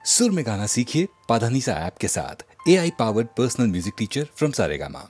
सुर में गाना सीखिए पाधानीसा ऐप के साथ। AI powered personal music teacher from Saregama.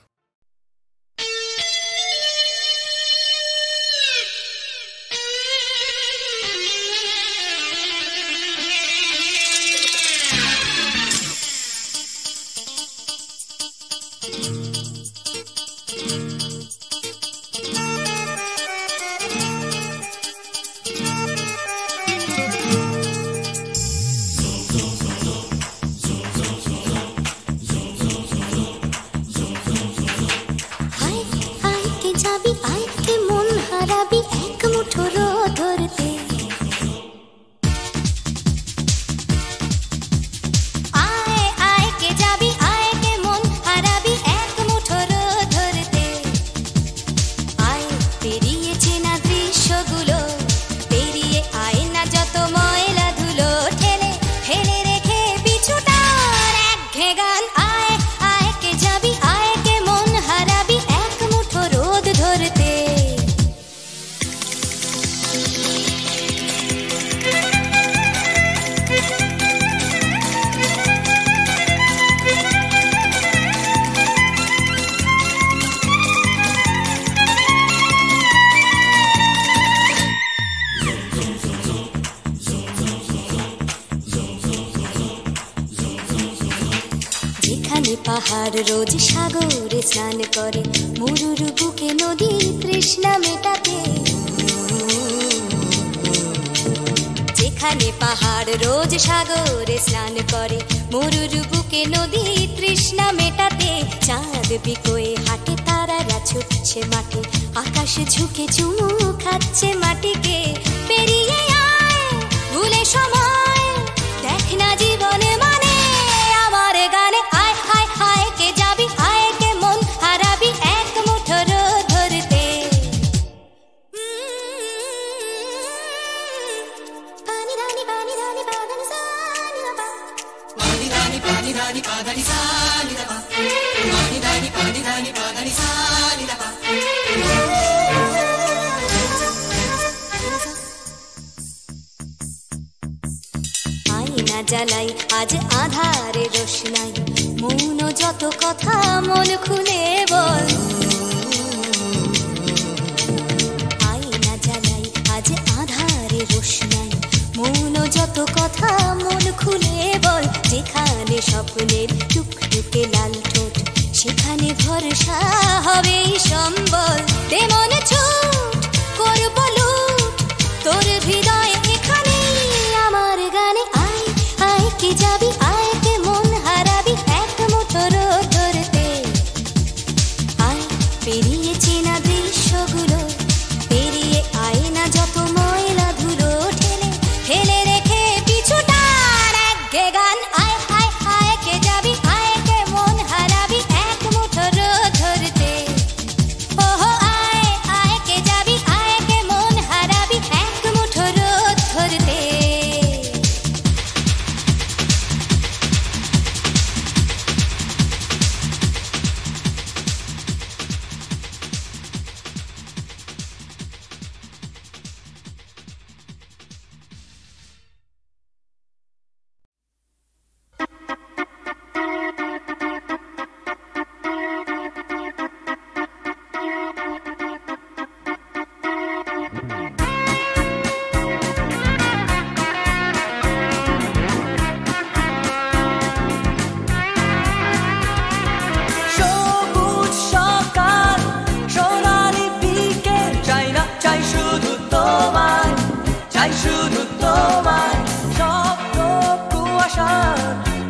পাহাড় রোজ সাগরে স্নান করে, মরুর বুকে নদী তৃষ্ণা মেটাতে। যেখানে পাহাড় রোজ সাগরে স্নান করে, মরুর বুকে নদী তৃষ্ণা মেটাতে। চাঁদ বিকোয়ে হাঁটে, তারারা ছুটছে মাঠে, আকাশ ঝুঁকে চুমু খাচ্ছে মাটিকে। পেরিয়ে আয় ভুলে সময়, দেখ না জীবনে মানে আমার গানে। আয় হায় হায় কে যাবি, আয় কে মন হারাবি এক মুঠো রোদ ধরতে। পানি রানি পানি রানি পাদানি সানি রাবা, পানি রানি পাদানি সানি রাবা, পানি রানি পাদানি সানি রাবা। আয়না জ্বালাই আজ আধারে রোশনাই, মৌন যত কথা মন খুলে বল। আয়না জ্বালাই আজ আধারে রোশনাই, মৌন যত কথা মন খুলে বল। যেখানে স্বপ্নের টুকটুকে লাল ঠোঁট, সেখানে ভরসা হবে সম্বল। তেমন ছুট করব লুট তোর হৃদয় এখানে আমার গানে। আয় আয় কে যাবি, আয় কে মন হারাবি এক মুঠো রোদ ধরতে। আয় পেরিয়ে চেনা দৃশ্যগুলো, পেরিয়ে আয় না যত ময়লা ধুলো, ঠেলে ঠেলে রেখে পিছুটার একঘে গান। আয় হায় হায় কে যাবি, আয় কে মন হারাবি এক মুঠো রোদ ধরতে। ওহো আয় আয় কে যাবি, আয় কে মন হারাবি এক মুঠো রোদ ধরতে। সবুজ সকাল, সোনালি বিকেল, চাই না চাই শুধু তোমায়, চাই শুধু তোমায়। স্বপ্ন কুয়াশা,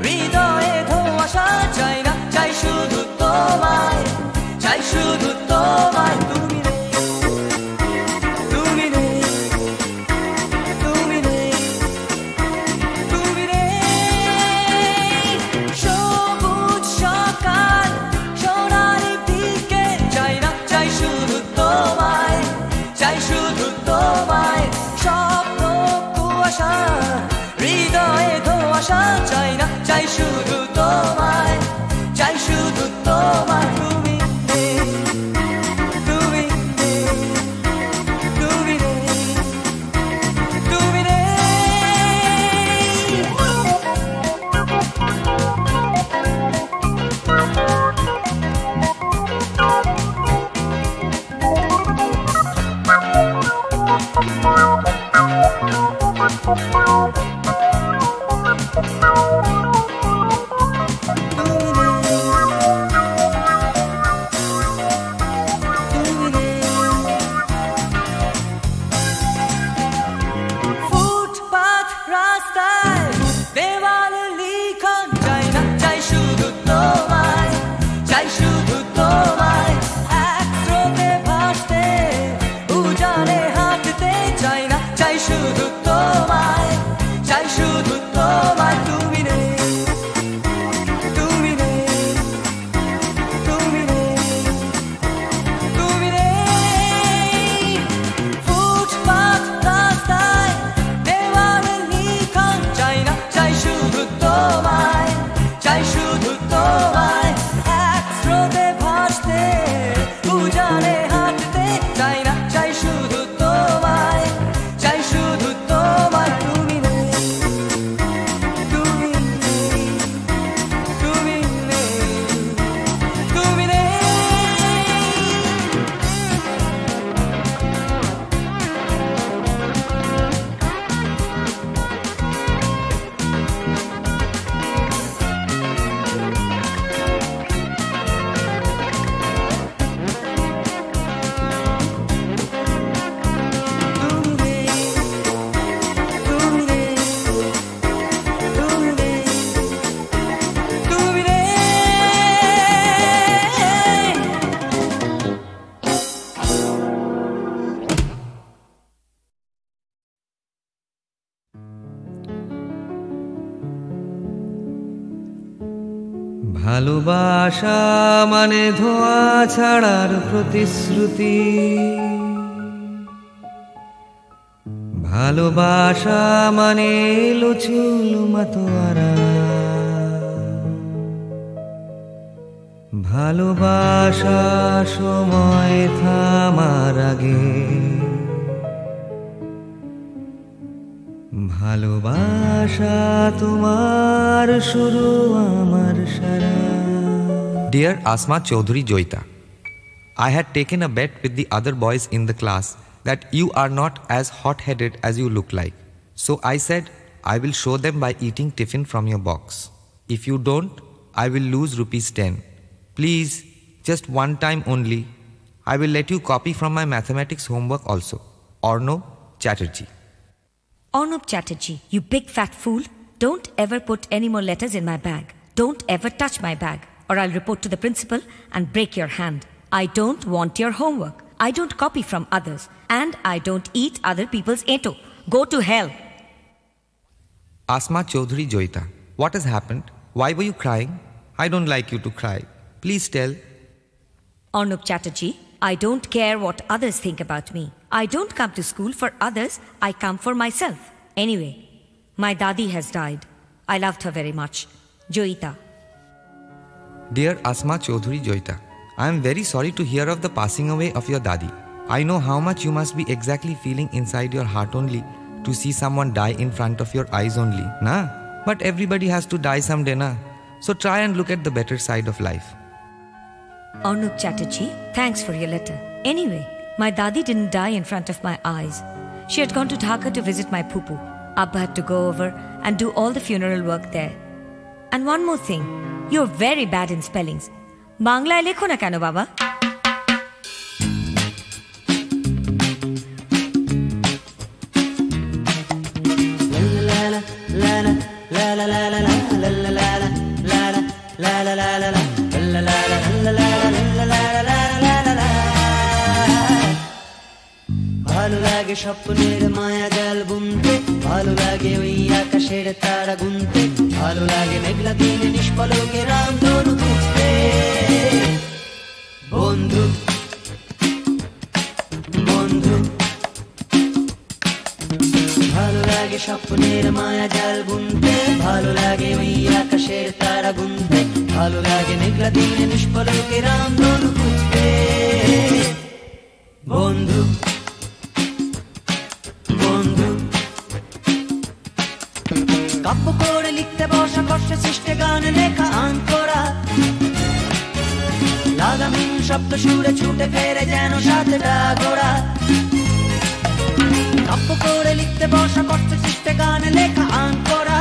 হৃদয়ে ধোঁয়াশা, চাই না চাই শুধু তোমায়, চাই শুধু তোমায়। তুমি নেই, তুমি নেই, তুমি নেই, তুমি নেই। সবুজ সকাল, সোনালি বিকেল, চাই না চাই শুধু তোমায়, চাই শুধু তোমায়। স্বপ্ন কুয়াশা, হৃদয়ে ধোঁয়াশা, চাই না চাই শুধু তোমায়, চাই শুধু ভালোবাসা মানে ধোঁয়া ছাড়ার প্রতিশ্রুতি, ভালোবাসা মানে লুচুল মাতোয়ারা, ভালোবাসা সময় থামার আগে, ভালোবাসা তোমার শুরু আমার সারা। Dear Asma Chaudhary Joita, I had taken a bet with the other boys in the class that you are not as hot-headed as you look like. So I said, I will show them by eating tiffin from your box. If you don't, I will lose ₹10. Please, just one time only. I will let you copy from my mathematics homework also. Arnab Chatterjee. Arnab Chatterjee, you big fat fool. Don't ever put any more letters in my bag. Don't ever touch my bag, or I'll report to the principal and break your hand. I don't want your homework. I don't copy from others. And I don't eat other people's eto. Go to hell. Asma Chaudhary Joita, what has happened? Why were you crying? I don't like you to cry. Please tell. Arnab Chatterjee, I don't care what others think about me. I don't come to school for others. I come for myself. Anyway, my dadi has died. I loved her very much. Joita. Dear Asma Chaudhary Joita, I am very sorry to hear of the passing away of your dadi. I know how much you must be exactly feeling inside your heart only to see someone die in front of your eyes only, na? But everybody has to die someday, na? So try and look at the better side of life. Arnab Chatterjee, thanks for your letter. Anyway, my dadi didn't die in front of my eyes. She had gone to Dhaka to visit my poo-poo. Abba had to go over and do all the funeral work there. And one more thing, you're very bad in spellings. Bangla lekho na keno baba? ভালো লাগে স্বপ্নের মায়া জাল বুনতে, ভালো লাগে ওই আকাশের তারা গুনতে, ভালো লাগে মেঘলা দিনে নিষ্পলকে রামধনু খুঁজতে। বন্ধু বন্ধু ভালো লাগে স্বপ্নের মায়া জাল বুনতে, ভালো লাগে ওই আকাশের তারা গুনতে, ভালো লাগে মেঘলা দিনে নিষ্পলকে রামধনু খুঁজতে। বন্ধু কাব্য করে লিখতে বসা কষ্টে সৃষ্টে গান লেখা আন করা, লাগামিন শব্দ সুরে ছুটে ফেরে যেন সাতটা ঘোড়া। কাব্য করে লিখতে বসা কষ্টে সৃষ্টে গান লেখা আন করা,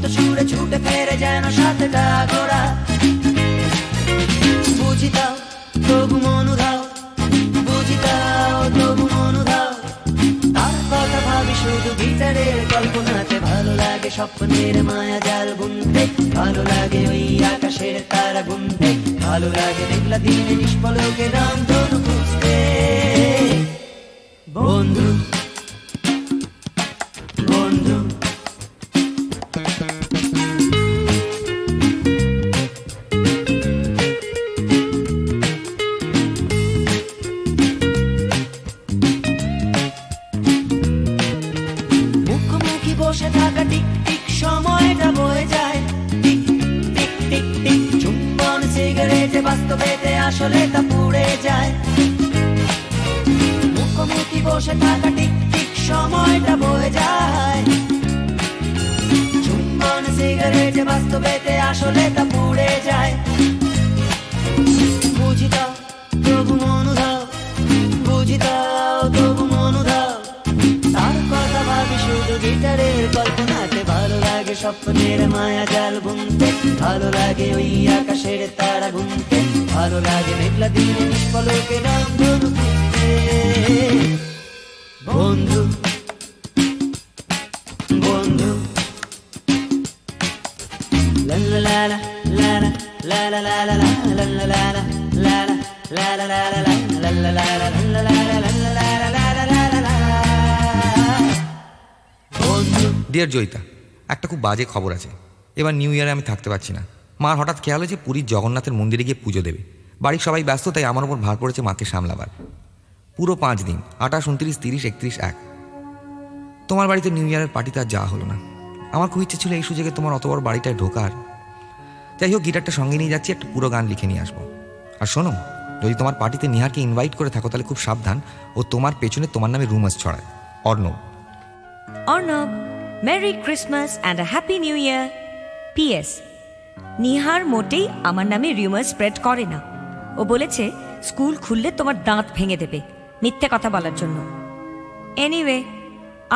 শক্ত সুরে ছুটে ফেরে যেন সাতটা ঘোড়া। বুঝি দাও তবু মনু দাও, বুঝি দাও তবু মনু দাও, তার কথা ভাবি শুধু গিটারের কল্পনাতে। ভালো লাগে স্বপ্নের মায়া জাল বুনতে, ভালো লাগে ওই আকাশের তারা গুনতে, ভালো লাগে মেঘলা দিনে নিষ্পলকে রামধনু খুঁজতে। বন্ধু বন্ধু মুখোমুখি বসে থাকা টিক টিক সময়টা বয়ে যায়, টিক টিক টিক টিক। চুম্বন সিগারেটে বাস্তবেতে আসলে তা পুড়ে যায়। মুখোমুখি বসে থাকা টিক টিক সময়টা বয়ে যায়, চুম্বন সিগারেটে বাস্তবেতে আসলে তা পুড়ে যায়। বুঝি দাও তবু মনু দাও, বুঝি দাও তবু মনু দাও, তার কথা ভাবি শুধু গিটারের কল্পনাতে। ভালো লাগে স্বপ্নের মায়া জাল বুনতে, ভালো লাগে ওই আকাশের তারা গুনতে, ভালো লাগে মেঘলা দিনে নিষ্পলকে রামধনু খুঁজতে। বন্ধু বন্ধু লা লা লা লা লা লা লা লা লা লা লা লা লা লা ডিয়ার জয়িতা, একটা খুব বাজে খবর আছে। এবার নিউ ইয়ারে আমি থাকতে পারছি না। মার হঠাৎ খেয়াল হয়েছে পুরীর জগন্নাথের মন্দিরে গিয়ে পুজো দেবে। বাড়ির সবাই ব্যস্ত, তাই আমার উপর ভার পড়েছে মাকে সামলাবার। পুরো 5 দিন, 28, 29, 30, 31, 1। তোমার বাড়িতে নিউ ইয়ারের পার্টিতে আর যাওয়া হলো না। আমার খুব ইচ্ছে ছিল এই সুযোগে তোমার অত বড় বাড়িটায় ঢোকার। যাই হোক, গিটারটা সঙ্গে নিয়ে যাচ্ছি, একটা পুরো গান লিখে নিয়ে আসবো। আর শোনো, যদি তোমার পার্টিতে নিহারকে ইনভাইট করে থাকো তাহলে খুব সাবধান, ও তোমার পেছনে তোমার নামে রুমার্স ছড়ায়। Arnab. Arnab, merry Christmas and a happy new year. PS, Nihar মোটেই আমার নামে রিউমার স্প্রেড করে না। ও বলেছে স্কুল খুললে তোমার দাঁত ভেঙে দেবে মিথ্যে কথা বলার জন্য। এনিওয়ে,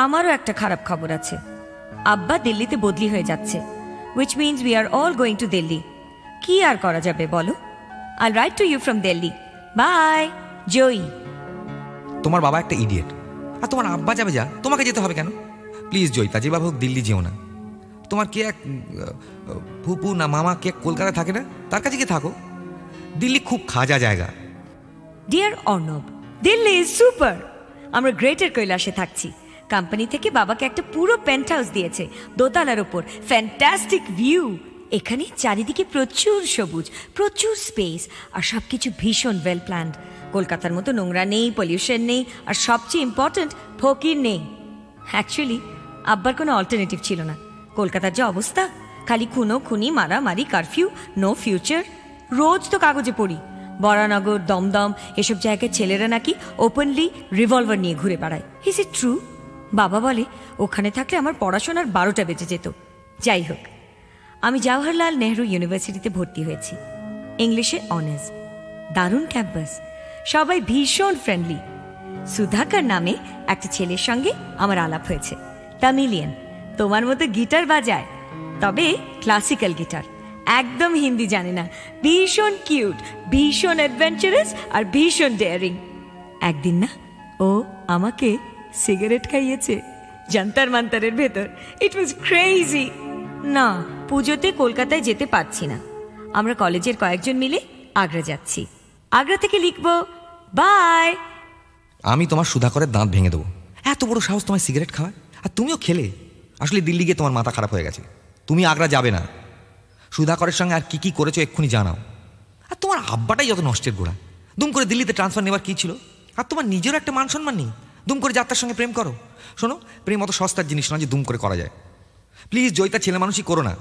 আমারও একটা খারাপ খবর আছে। আব্বা দিল্লিতে বদলি হয়ে যাচ্ছে, which means we are all going to Delhi. কি আর করা যাবে বলো? I'll write to you from Delhi. Bye, জয়ী। তোমার বাবা একটা ইডিয়েট, আর তোমার আব্বা যাবে যা, তোমাকে যেতে হবে কেন? প্লিজ জয়িতা, যেভাবে হোক দিল্লি যেও না। তোমার কে এক ফুপু না মামা কে কলকাতায় থাকে না, তার কাছে গিয়ে থাকো। দিল্লি খুব খাজা জায়গা। Dear Arnab, Delhi is super. আমরা গ্রেটার কৈলাসে থাকছি। কোম্পানি থেকে বাবাকে একটা পুরো পেন্ট হাউস দিয়েছে, দোতলার ওপর, ফ্যান্টাস্টিক ভিউ। এখানে চারিদিকে প্রচুর সবুজ, প্রচুর স্পেস, আর সবকিছু ভীষণ ওয়েল প্ল্যান্ড। কলকাতার মতো নোংরা নেই, পলিউশন নেই, আর সবচেয়ে ইম্পর্ট্যান্ট, ফকির নেই। অ্যাকচুয়ালি আব্বার কোনো অল্টারনেটিভ ছিল না। কলকাতার যে অবস্থা, খালি খুনো খুনি, মারামারি, কারফিউ, নো ফিউচার। রোজ তো কাগজে পড়ি বরানগর, দমদম এসব জায়গায় ছেলেরা নাকি ওপেনলি রিভলভার নিয়ে ঘুরে বেড়ায়। Is it true? বাবা বলে ওখানে থাকলে আমার পড়াশোনার 12টা বেজে যেত। যাই হোক, আমি জওহরলাল নেহরু ইউনিভার্সিটিতে ভর্তি হয়েছি, ইংলিশে অনার্স। দারুণ ক্যাম্পাস, সবাই ভীষণ ফ্রেন্ডলি। সুধাকর নামে একটা ছেলের সঙ্গে আমার আলাপ হয়েছে, তামিলিয়ান, তোমার মতো গিটার বাজায়, তবে ক্লাসিক্যাল গিটার, একদম হিন্দি জানে না। ভীষণ কিউট, ভীষণ অ্যাডভেঞ্চারাস, আর ভীষণ ডেয়ারিং। একদিন না ও আমাকে সিগারেট খাইয়েছে জান্তার মান্তারের ভেতর। ইট ওয়াজ ক্রেজি। না, পুজোতে কলকাতায় যেতে পারছি না। আমরা কলেজের কয়েকজন মিলে আগ্রা যাচ্ছি। আগ্রা থেকে লিখবো বাই। আমি তোমার সুধাকরের দাঁত ভেঙে দেবো। এত বড় সাহস তোমার সিগারেট খাওয়ায়, আর তুমিও খেলে। আসলে দিল্লি গিয়ে তোমার মাথা খারাপ হয়ে গেছে। তুমি আগ্রা যাবে না। সুধাকরের সঙ্গে আর কি কি করেছো এক্ষুনি জানাও। আর তোমার আব্বাটাই যত নষ্টের গোড়া। দুম করে দিল্লিতে ট্রান্সফার নেওয়ার কী ছিল? আর তোমার নিজেরও একটা মান সম্মান নেই। দুম করে যাত্রার সঙ্গে প্রেম করো। শোনো, প্রেম অত সস্তার জিনিস নয় যে দুম করে করা যায়। প্লিজ জয়িতা, ছেলে মানুষই করো না।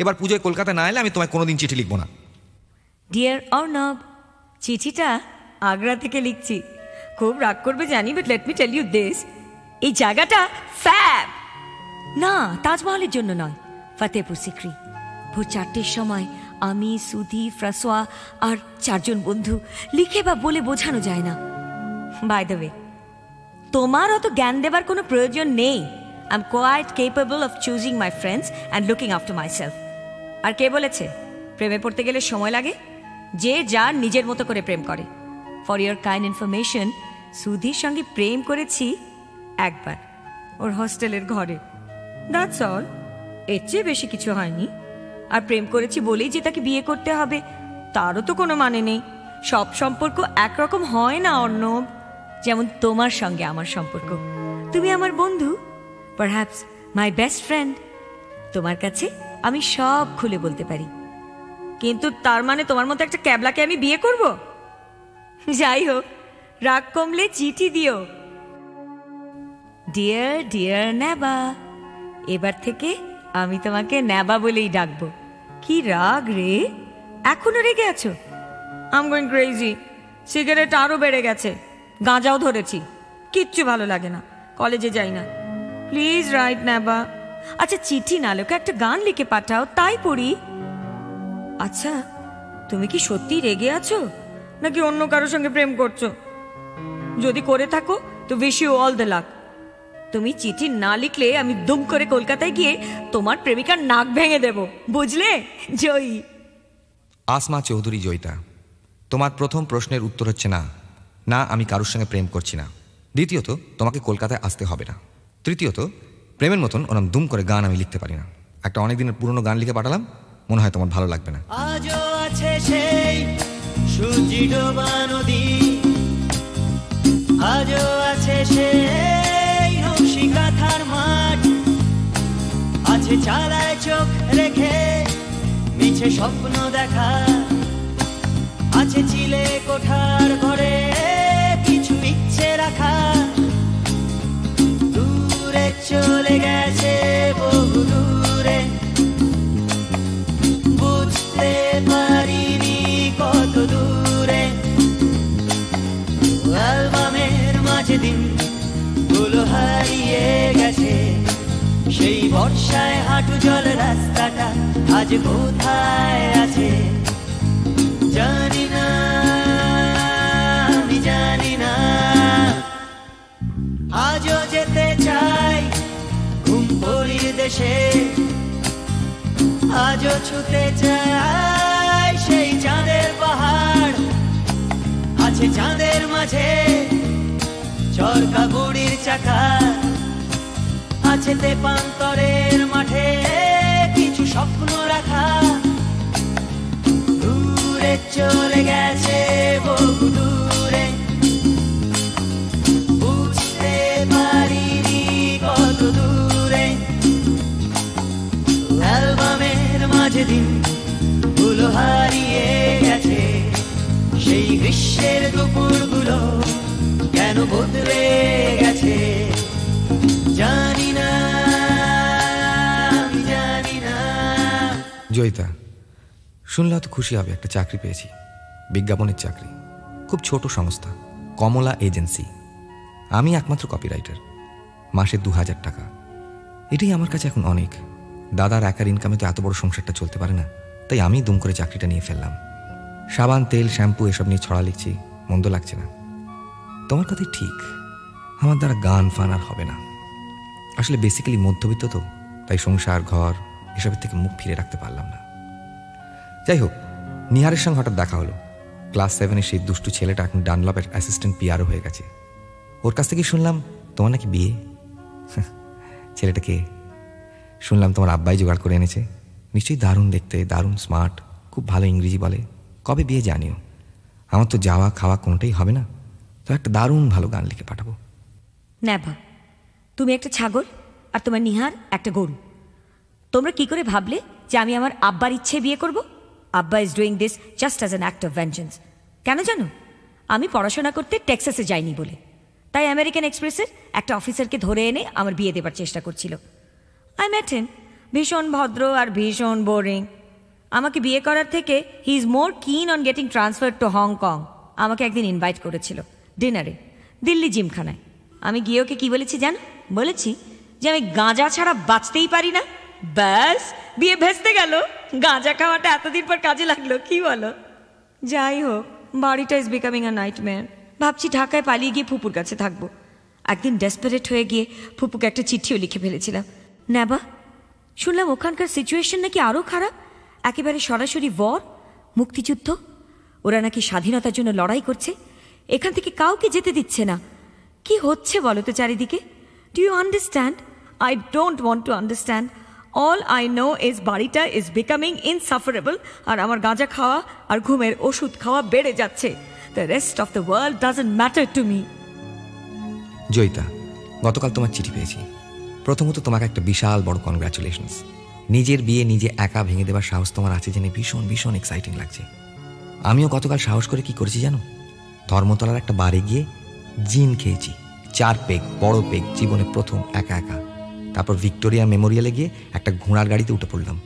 এবার পুজোয় কলকাতা না এলে আমি তোমায় কোনোদিন চিঠি লিখবো না। ডিয়ার অর্ণব, চিঠিটা আগ্রা থেকে লিখছি। খুব রাগ করবে জানি, but let me tell you this, এই জায়গাটা ফ্যাব। না, তাজমহলের জন্য নয়, ফতেহপুর সিক্রি। ভোর 4টের সময় আমি, সুধি, ফ্রাসোয়া আর 4 জন বন্ধু, লিখে বা বলে বোঝানো যায় না। বাই দ্য ওয়ে, তোমার অত জ্ঞান দেবার কোনো প্রয়োজন নেই। I'm quite capable of choosing my friends and looking after myself. আর কে বলেছে প্রেমে পড়তে গেলে সময় লাগে? যে যার নিজের মতো করে প্রেম করে। For your kind information, Sudhir সঙ্গে প্রেম করেছি একবার, ওর হস্টেলের ঘরে। দ্যাটস অল, এর চেয়ে বেশি কিছু হয়নি। আর প্রেম করেছি বলেই যে তাকে বিয়ে করতে হবে তারও তো কোনো মানে নেই। সব সম্পর্ক একরকম হয় না অর্ণব, যেমন তোমার সঙ্গে আমার সম্পর্ক। তুমি আমার বন্ধু, পারহ্যাপস মাই বেস্ট ফ্রেন্ড। তোমার কাছে আমি সব খুলে বলতে পারি, কিন্তু তার মানে তোমার মতো একটা ক্যাবলাকে আমি বিয়ে করব? যাই হোক, রাগ কমলে চিঠি দিও। ডিয়ার ডিয়ার নেবা, এবার থেকে আমি তোমাকে নেবা বলেই ডাকবো। কি রাগ রে, এখনো রেগে আছো? I am going crazy. Cigarette আরো বেড়ে গেছে, গাঁজাও ধরেছি, কিচ্ছু ভালো লাগে না, কলেজে যাই না। প্লিজ রাইট নেবা। আচ্ছা চিঠি না লোকে একটা গান লিখে পাঠাও, তাই পড়ি। আচ্ছা তুমি কি সত্যি রেগে আছো নাকি অন্য কারোর সঙ্গে প্রেম করছো? যদি করে থাকো তো wish you all the luck. তুমি চিঠি না লিখলে আমি দুম করে কলকাতায় গিয়ে তোমার প্রেমিকার নাক ভেঙে দেব, বুঝলে? জয়ী। আসমা চৌধুরী জয়িতা, তোমার প্রথম প্রশ্নের উত্তর হচ্ছে না, না আমি কারোর সঙ্গে প্রেম করছি না। দ্বিতীয়ত, তোমাকে কলকাতায় আসতে হবে না। তৃতীয়ত, প্রেমের মতন ওরম দুম করে গান আমি লিখতে পারি না। একটা অনেক দিনের পুরনো গান লিখে পাঠালাম, মনে হয় তোমার ভালো লাগবে না। আজও আছে সেই সূর্যি ডোবা নদী, আজও আছে সেই নকশি কাঁথার মাঠ, আছে চালায় চোখ রেখে মিছে স্বপ্ন দেখা, আছে চিলে কোঠার ঘরে কিছু ইচ্ছে রাখা। দূরে চলে গেছে বহু দূরে, বুঝতে পারিনি কত দূরে। অ্যালবামের মাঝে দিন গুলো হারিয়ে গেছে, সেই বর্ষায় হাঁটু জল রাস্তাটা আজ কোথায় আছে জানি না, আমি জানি না। আজও যেতে চাই ঘুম পড়ির দেশে, আজও ছুতে চাই সেই চাঁদের পাহাড়, আছে চাঁদের মাঝে চরকা গুড়ির চাকা, আছে তেপান্তরের মাঠে কিছু স্বপ্ন রাখা। দূরে চলে গেছে বহু দূরে, বুঝতে পারিনি কত দূরে। অ্যালবামের মাঝে দিন গুলো হারিয়ে গেছে, সেই গ্রীষ্মের দুপুরগুলো কেন বদলে গেছে জানি না, আমি জানি না। জয়িতা, শুনলে তো খুশি হবে, একটা চাকরি পেয়েছি, বিজ্ঞাপনের চাকরি, খুব ছোট সংস্থা, কমলা এজেন্সি। আমি একমাত্র কপিরাইটার, মাসে 2000 টাকা। এটাই আমার কাছে এখন অনেক। দাদার একার ইনকামে তো এত বড় সংসারটা চলতে পারে না, তাই আমি দুম করে চাকরিটা নিয়ে ফেললাম। সাবান, তেল, শ্যাম্পু এসব নিয়ে ছড়া লিখছি, মন্দ লাগছে না। তোমার কথাই ঠিক, আমার দ্বারা গান ফান আর হবে না। আসলে বেসিক্যালি মধ্যবিত্ত তো, তাই সংসার ঘর এসবের থেকে মুখ ফিরে রাখতে পারলাম না। যাই হোক, নিহারের সঙ্গে হঠাৎ দেখা হলো। ক্লাস 7-এর সেই দুষ্টু ছেলেটা এখন ডানলপের অ্যাসিস্ট্যান্ট পিআরও হয়ে গেছে। ওর কাছ থেকে শুনলাম তোমার নাকি বিয়ে। ছেলেটাকে শুনলাম তোমার আব্বাই জোগাড় করে এনেছে, নিশ্চয়ই দারুণ দেখতে, দারুণ স্মার্ট, খুব ভালো ইংরেজি বলে। কবে বিয়ে জানিও? আমার তো যাওয়া খাওয়া কোনোটাই হবে না, তো একটা দারুণ ভালো গান লিখে পাঠাবো। নেবা, তুমি একটা ছাগল আর তোমার নিহার একটা গরু। তোমরা কি করে ভাবলে যে আমি আমার আব্বার ইচ্ছে বিয়ে করব? আব্বা is doing this just as an act of vengeance. কেন জানো? আমি পড়াশোনা করতে টেক্সাসে যাইনি বলে, তাই আমেরিকান এক্সপ্রেসের একটা অফিসারকে ধরে এনে আমার বিয়ে দেবার চেষ্টা করছিল। আই মেট হিম, ভীষণ ভদ্র আর ভীষণ বোরিং। আমাকে বিয়ে করার থেকে হি ইজ মোর কিন on getting transfer to Hong Kong. আমাকে একদিন ইনভাইট করেছিল ডিনারে, দিল্লি জিমখানায়। আমি গিয়ে ওকে কি বলেছি জানো? বলেছি যে আমি গাঁজা ছাড়া বাঁচতেই পারি না। ব্যাস, বিয়ে ভেস্তে গেল। গাঁজা খাওয়াটা এতদিন পর কাজে লাগলো, কি বলো? যাই হোক, বাড়িটা ইজ বিকামিং আ নাইটমেয়ার। ভাবছি ঢাকায় পালিয়ে গিয়ে ফুপুর কাছে থাকবো। একদিন ডেসপারেট হয়ে গিয়ে ফুপুকে একটা চিঠিও লিখে ফেলেছিলাম। নেবা, শুনলাম ওখানকার সিচুয়েশন নাকি আরও খারাপ, একেবারে সরাসরি ওয়ার, মুক্তিযুদ্ধ। ওরা নাকি স্বাধীনতার জন্য লড়াই করছে, এখান থেকে কাউকে যেতে দিচ্ছে না। কি হচ্ছে বলো তো চারিদিকে? Do you understand? I don't want to understand. All I know is বাড়িটা ইজ বিকামিং ইনসাফারেবল, আর আমার গাঁজা খাওয়া আর ঘুমের ওষুধ খাওয়া বেড়ে যাচ্ছে। The rest of the world doesn't matter to me. Joyita, গতকাল তোমার চিঠি পেয়েছি। প্রথমত তোমাকে একটা বিশাল বড় কনগ্রাচুলেশনস। নিজের বিয়ে নিজে একা ভেঙে দেওয়ার সাহস তোমার আছে জেনে ভীষণ ভীষণ এক্সাইটিং লাগছে। আমিও গতকাল সাহস করে কি করেছি জানো? ধর্মতলার একটা বারে গিয়ে জিন খেয়েছি, 4 পেগ, বড় পেগ, জীবনে প্রথম, একা একা। তারপর ভিক্টোরিয়া মেমোরিয়ালে গিয়ে একটা ঘোড়ার গাড়িতে উঠে পড়লাম।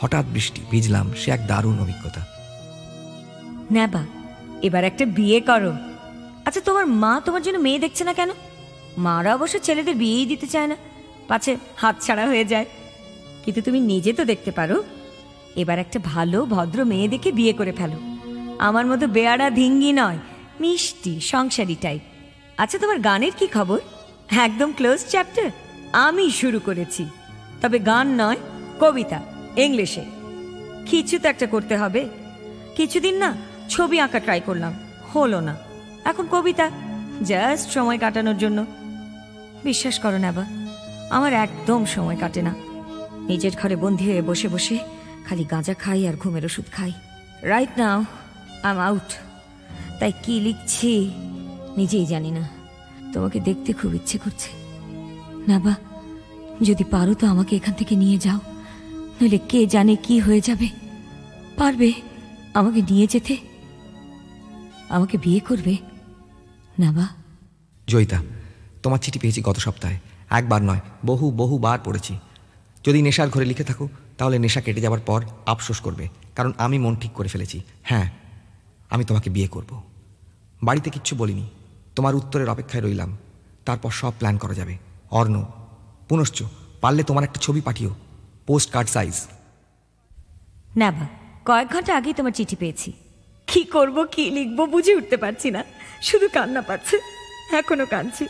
হঠাৎ বৃষ্টি, ভিজলাম, সে এক দারুণ অভিজ্ঞতা। নেবা, এবার একটা বিয়ে করো। আচ্ছা, তোমার মা তোমার জন্য মেয়ে দেখছে না কেন? মারা অবশ্য ছেলেদের বিয়েই দিতে চায় না, পাছে হাত ছাড়া হয়ে যায়। কিন্তু তুমি নিজে তো দেখতে পারো। এবার একটা ভালো ভদ্র মেয়ে দেখে বিয়ে করে ফেলো। আমার মতো বেয়ারা ধিঙ্গি নয়, মিষ্টি সংসারী টাইপ। আচ্ছা, তোমার গানের কি খবর? একদম ক্লোজ চ্যাপ্টার আমি শুরু করেছি, তবে গান নয়, কবিতা, ইংলিশে। কিছু তো একটা করতে হবে। কিছুদিন না ছবি আঁকা ট্রাই করলাম, হলো না। এখন কবিতা, জাস্ট সময় কাটানোর জন্য। বিশ্বাস করো নেবা, আমার একদম সময় কাটে না। নিজের ঘরে বন্দি হয়ে বসে বসে খালি গাঁজা খাই আর ঘুমের ওষুধ খাই। Right now I am out. তাই কি লিখছি নিজেই জানি না। তোমাকে দেখতে খুব ইচ্ছে করছে নেবা। যদি পারো তো আমাকে এখান থেকে নিয়ে যাও, নইলে কে জানে কি হয়ে যাবে। পারবে আমাকে নিয়ে যেতে? আমাকে বিয়ে করবে নেবা? জয়িতা, তোমার চিঠি পেয়েছি গত সপ্তাহে। একবার নয়, বহুবার পড়েছি। যদি নেশার ঘরে লিখে থাকো তাহলে নেশা কেটে যাওয়ার পর আফসোস করবে, কারণ আমি মন ঠিক করে ফেলেছি। হ্যাঁ, আমি তোমাকে বিয়ে করব। বাড়িতে কিচ্ছু বলিনি, তোমার উত্তরের অপেক্ষায় রইলাম। তারপর সব প্ল্যান করা যাবে। অর্ণব, পুনশ্চ পারলে তোমার একটা ছবি পাঠিও, পোস্ট কার্ড সাইজ। নেবা, কয়েক ঘন্টা আগেই তোমার চিঠি পেয়েছি। কি করব, কি লিখবো বুঝে উঠতে পারছি না, শুধু কান্না পাচ্ছে। এখনো কাঁদছি।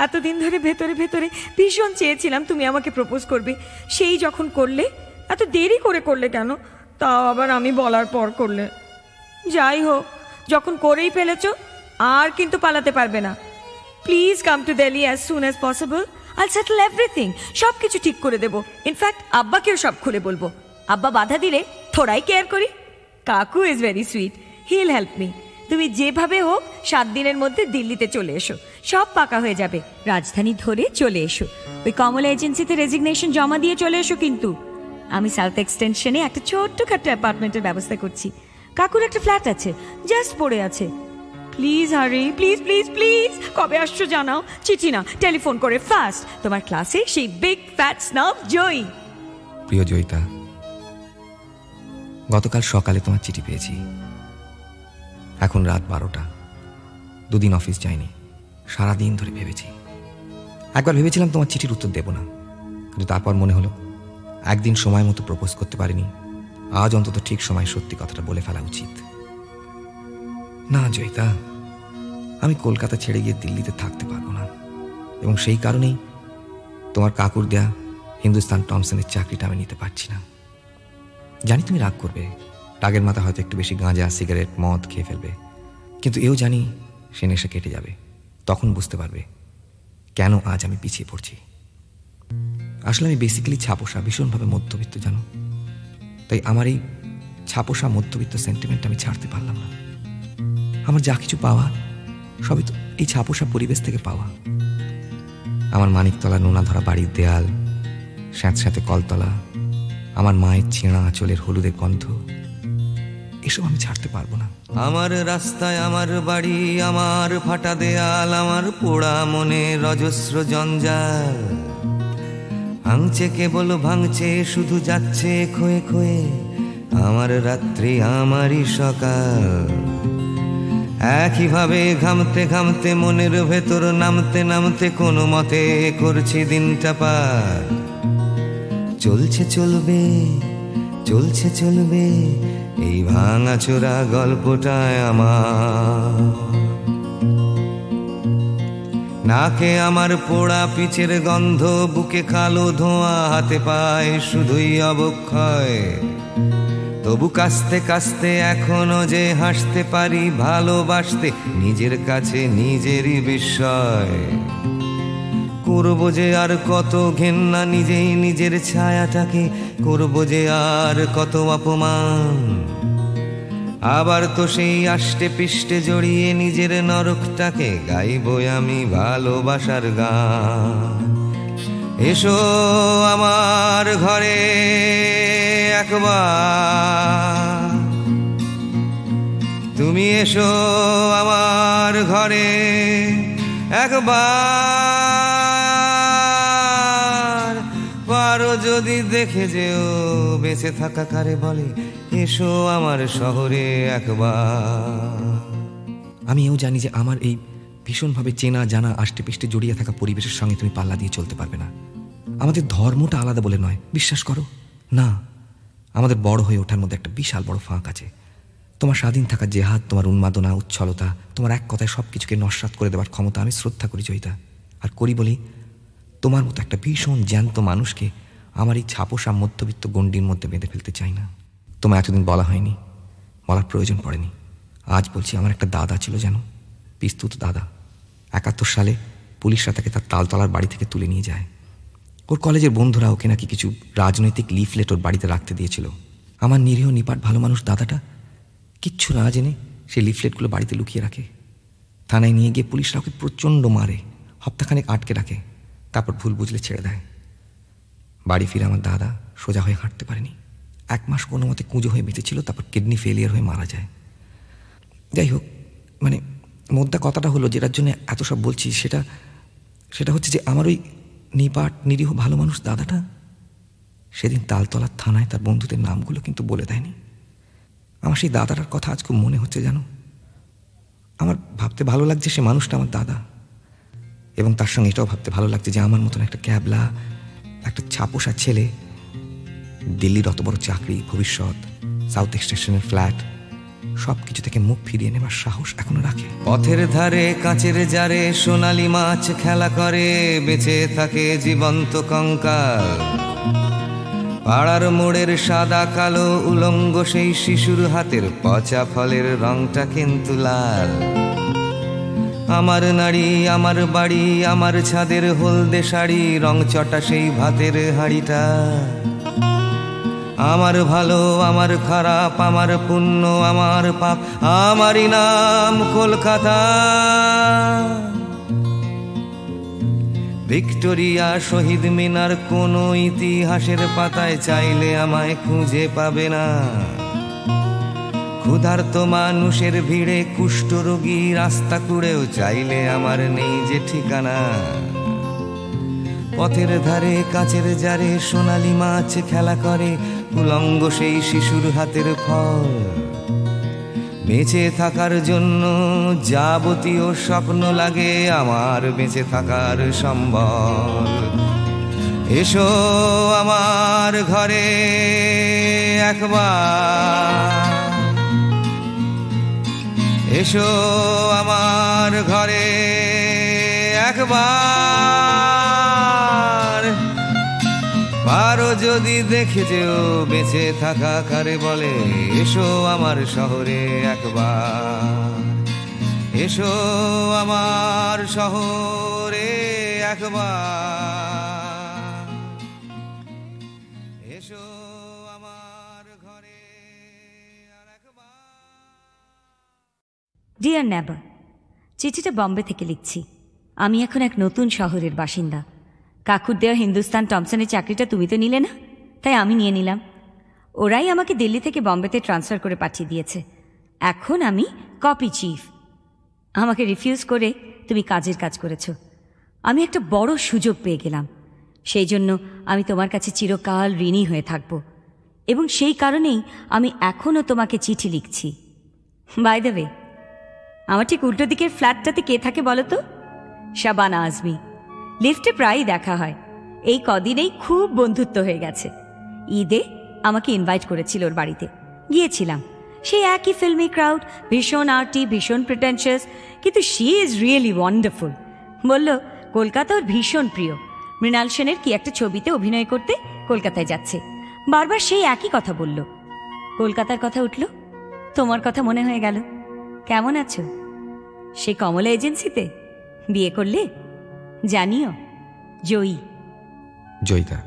এতদিন ধরে ভেতরে ভেতরে ভীষণ চেয়েছিলাম তুমি আমাকে প্রপোজ করবে। সেই যখন করলে, এত দেরি করে করলে কেন? তাও আবার আমি বলার পর করলে। যাই হোক, যখন করেই ফেলেছ আর কিন্তু পালাতে পারবে না। Please come to Delhi as soon as possible. I'll settle everything, সব কিছু ঠিক করে দেবো। ইনফ্যাক্ট আব্বাকেও সব খুলে বলবো। আব্বা বাধা দিলে থোড়াই কেয়ার করি। কাকু is very sweet, he will help me. তুমি যেভাবে হোক 7 দিনের মধ্যে দিল্লিতে চলে এসো, সব পাকা হয়ে যাবে। রাজধানী ধরে চলে এসো। ওই কমলা এজেন্সিতে রেজিগনেশন জমা দিয়ে চলে এসো। কিন্তু আমি সাউথ এক্সটেনশনে একটা ছোট্টখাট্টো অ্যাপার্টমেন্টের ব্যবস্থা করছি। কাকুর একটা ফ্ল্যাট আছে, জাস্ট পড়ে আছে। প্লিজ হারি, প্লিজ প্লিজ প্লিজ। কবে আসছো জানাও, চিঠি না টেলিফোন করে ফাস্ট। তোমার ক্লাসে সেই বিগ ফ্যাট স্নব জয়ী। প্রিয় জয়িতা, গতকাল সকালে তোমার চিঠি পেয়েছি। এখন রাত 12টা। 2 দিন অফিস যাইনি। সারাদিন ধরে ভেবেছি। একবার ভেবেছিলাম তোমার চিঠির উত্তর দেব না, কিন্তু তারপর মনে হলো একদিন সময় মতো প্রপোজ করতে পারিনি, আজ অন্তত ঠিক সময় সত্যি কথাটা বলে ফেলা উচিত। না জয়িতা, আমি কলকাতা ছেড়ে গিয়ে দিল্লিতে থাকতে পারবো না, এবং সেই কারণেই তোমার কাকুর দেয়া হিন্দুস্তান টমসনের চাকরিটা আমি নিতে পারছি না। জানি তুমি রাগ করবে, রাগের মাথা হয়তো একটু বেশি গাঁজা, সিগারেট, মদ খেয়ে ফেলবে, কিন্তু এও জানি সে নেশা কেটে যাবে। তখন বুঝতে পারবে কেন আজ আমি পিছিয়ে পড়ছি। আসলে আমি বেসিক্যালি ছাপোষা, ভীষণভাবে মধ্যবিত্ত জানো। তাই আমার এই ছাপোষা মধ্যবিত্ত সেন্টিমেন্ট আমি ছাড়তে পারলাম না। আমার যা কিছু পাওয়া সবই তো এই ছাপোষা পরিবেশ থেকে পাওয়া। আমার মানিকতলা নোনা ধরা বাড়ির দেয়াল, স্যাঁতস্যাঁতে কলতলা, আমার মায়ের ছেঁড়া আঁচলের হলুদের গন্ধ, এসব আমি ছাড়তে পারবো না। আমার রাস্তায় আমার বাড়ি, আমার ফাটা দেয়াল, আমার পোড়া মনে অজস্র জঞ্জাল। ভাঙছে কেবল ভাঙছে, শুধু যাচ্ছে ক্ষয়ে ক্ষয়ে আমার রাত্রি, আমারই সকাল। একইভাবে ঘামতে ঘামতে মনের ভেতর নামতে নামতে কোনো মতে করছি দিনটা পার। চলছে চলবে, চলছে চলবে এই ভাঙা চোরা গল্পটায় আমার। নাকে আমার পোড়া পিচের গন্ধ, বুকে কালো ধোঁয়া, হাতে পায় শুধুই অবক্ষয়। তবু কাস্তে কাস্তে এখনো যে হাসতে পারি, ভালোবাসতে নিজের কাছে নিজেরই বিস্ময়। করবো যে আর কত ঘেন্না নিজেই নিজের ছায়াটাকে, করবো যে আর কত অপমান। আবার তো সেই আষ্টে পিষ্টে জড়িয়ে নিজের নরকটাকে গাইবো আমি ভালোবাসার গান। এসো আমার ঘরে একবার, তুমি এসো আমার ঘরে একবার। পারো যদি দেখে যেও বেঁচে থাকা কারে বলে, এসো আমার শহরে একবার। আমি এও জানি যে আমার এই ভীষণভাবে চেনা জানা আষ্টে পিষ্টে জড়িয়ে থাকা পরিবেশের সঙ্গে তুমি পাল্লা দিয়ে চলতে পারবে না। আমাদের ধর্মটা আলাদা বলে নয়, বিশ্বাস করো না, আমাদের বড় হয়ে ওঠার মধ্যে একটা বিশাল বড় ফাঁক আছে। তোমার স্বাধীন থাকার জেহাদ, তোমার উন্মাদনা, উচ্ছলতা, তোমার এক কথায় সব কিছুকে নস্যাৎ করে দেওয়ার ক্ষমতা আমি শ্রদ্ধা করি জয়িতা। আর করি বলি, তোমার মতো একটা ভীষণ জ্যান্ত মানুষকে আমার এই ছাপোষা মধ্যবিত্ত গণ্ডির মধ্যে বেঁধে ফেলতে চাই না। তোমায় এতদিন বলা হয়নি, বলার প্রয়োজন পড়েনি। আজ বলছি, আমার একটা দাদা ছিল জানো, পিস্তুত দাদা। 71 সালে পুলিশরা তাকে তার তালতলার বাড়ি থেকে তুলে নিয়ে যায়। ওর কলেজের বন্ধুরা ওকে নাকি কিছু রাজনৈতিক লিফলেট ওর বাড়িতে রাখতে দিয়েছিল। আমার নিরীহ নিপাট ভালো মানুষ দাদাটা কিচ্ছু না জেনে সেই লিফলেটগুলো বাড়িতে লুকিয়ে রাখে। থানায় নিয়ে গিয়ে পুলিশরা ওকে প্রচণ্ড মারে, হপ্তাখানেক আটকে রাখে, তারপর ভুল বুঝলে ছেড়ে দেয়। বাড়ি ফিরে আমার দাদা সোজা হয়ে হাঁটতে পারেনি। 1 মাস কোনো মতে কুঁজো হয়ে বেঁচেছিল, তারপর কিডনি ফেলিয়ার হয়ে মারা যায়। যাই হোক, মানে মোদ্দা কথাটা হলো, যেটার জন্য এত সব বলছি সেটা হচ্ছে যে আমার ওই নিপাট নিরীহ ভালো মানুষ দাদাটা সেদিন তালতলার থানায় তার বন্ধুদের নামগুলো কিন্তু বলে দেয়নি। আমার সেই দাদাটার কথা আজ খুব মনে হচ্ছে জানো। আমার ভাবতে ভালো লাগছে সে মানুষটা আমার দাদা, এবং তার সঙ্গে এটাও ভাবতে ভালো লাগছে যে আমার মতন একটা ক্যাবলা, একটা ছাপোষা ছেলে, দিল্লির অত বড় চাকরি, ভবিষ্যৎ, সাউথ এক্সটেনশনের ফ্ল্যাট, সব কিছু থেকে মুখ ফিরিয়ে নেবার সাহস এখনো রাখে। পথের ধারে কাঁচের জারে সোনালি মাছ খেলা করে, বেঁচে থাকে জীবন্ত কঙ্কাল। পাড়ার মোড়ের সাদা কালো উলঙ্গ সেই শিশুর হাতের পচা ফলের রংটা কিন্তু লাল। আমার নাড়ি, আমার বাড়ি, আমার ছাদের হলদে শাড়ি, রং চটা সেই ভাতের হাঁড়িটা। আমার ভালো, আমার খারাপ, আমার পুণ্য, আমার পাপ, আমারই নাম কলকাতা। ভিক্টোরিয়া, শহীদ মিনার কোনো ইতিহাসের পাতায় চাইলে আমায় খুঁজে পাবে না। ক্ষুধার্ত মানুষের ভিড়ে কুষ্ঠরোগী রাস্তা কুড়েও চাইলে আমার নেই যে ঠিকানা। পথের ধারে কাচের জারে সোনালি মাছ খেলা করে, উলঙ্গ সেই শিশুর হাতের ফল। বেঁচে থাকার জন্য যাবতীয় স্বপ্ন লাগে আমার বেঁচে থাকার সম্বল। এসো আমার ঘরে একবার, এসো আমার ঘরে একবার। পারো যদি দেখে যেও বেঁচে থাকা কারে বলে, এসো আমার শহরে একবার, এসো আমার শহরে একবার, এসো আমার ঘরে আর একবার। ডিয়ার নেবার, চিঠিটা বম্বে থেকে লিখছি। আমি এখন এক নতুন শহরের বাসিন্দা। কাকুর দেওয়া হিন্দুস্তান টমসনের চাকরিটা তুমি তো নিলে না, তাই আমি নিয়ে নিলাম। ওরাই আমাকে দিল্লি থেকে বম্বেতে ট্রান্সফার করে পাঠিয়ে দিয়েছে। এখন আমি কপি চিফ। আমাকে রিফিউজ করে তুমি কাজের কাজ করেছো। আমি একটা বড় সুযোগ পেয়ে গেলাম। সেই জন্য আমি তোমার কাছে চিরকাল ঋণী হয়ে থাকব, এবং সেই কারণেই আমি এখনও তোমাকে চিঠি লিখছি। বাই দ্য ওয়ে, আমার ঠিক উল্টো দিকের ফ্ল্যাটটাতে কে থাকে বলো তো? শাবানা আজমি। লিফটে প্রায়ই দেখা হয়। এই কদিনেই খুব বন্ধুত্ব হয়ে গেছে। ঈদে আমাকে ইনভাইট করেছিল ওর বাড়িতে, গিয়েছিলাম। সেই একই ফিল্মি ক্রাউড, ভীষণ আর্টি, ভীষণ প্রিটেনশিয়াস, কিন্তু শি ইজ রিয়েলি ওয়ান্ডারফুল। বলল কলকাতা ওর ভীষণ প্রিয়। মৃণাল সেনের কি একটা ছবিতে অভিনয় করতে কলকাতায় যাচ্ছে। বারবার সেই একই কথা বলল। কলকাতার কথা উঠল, তোমার কথা মনে হয়ে গেল। কেমন আছো? সেই কমলা এজেন্সিতে বিয়ে করলে? জানিও, জয়ী। জয়িতা,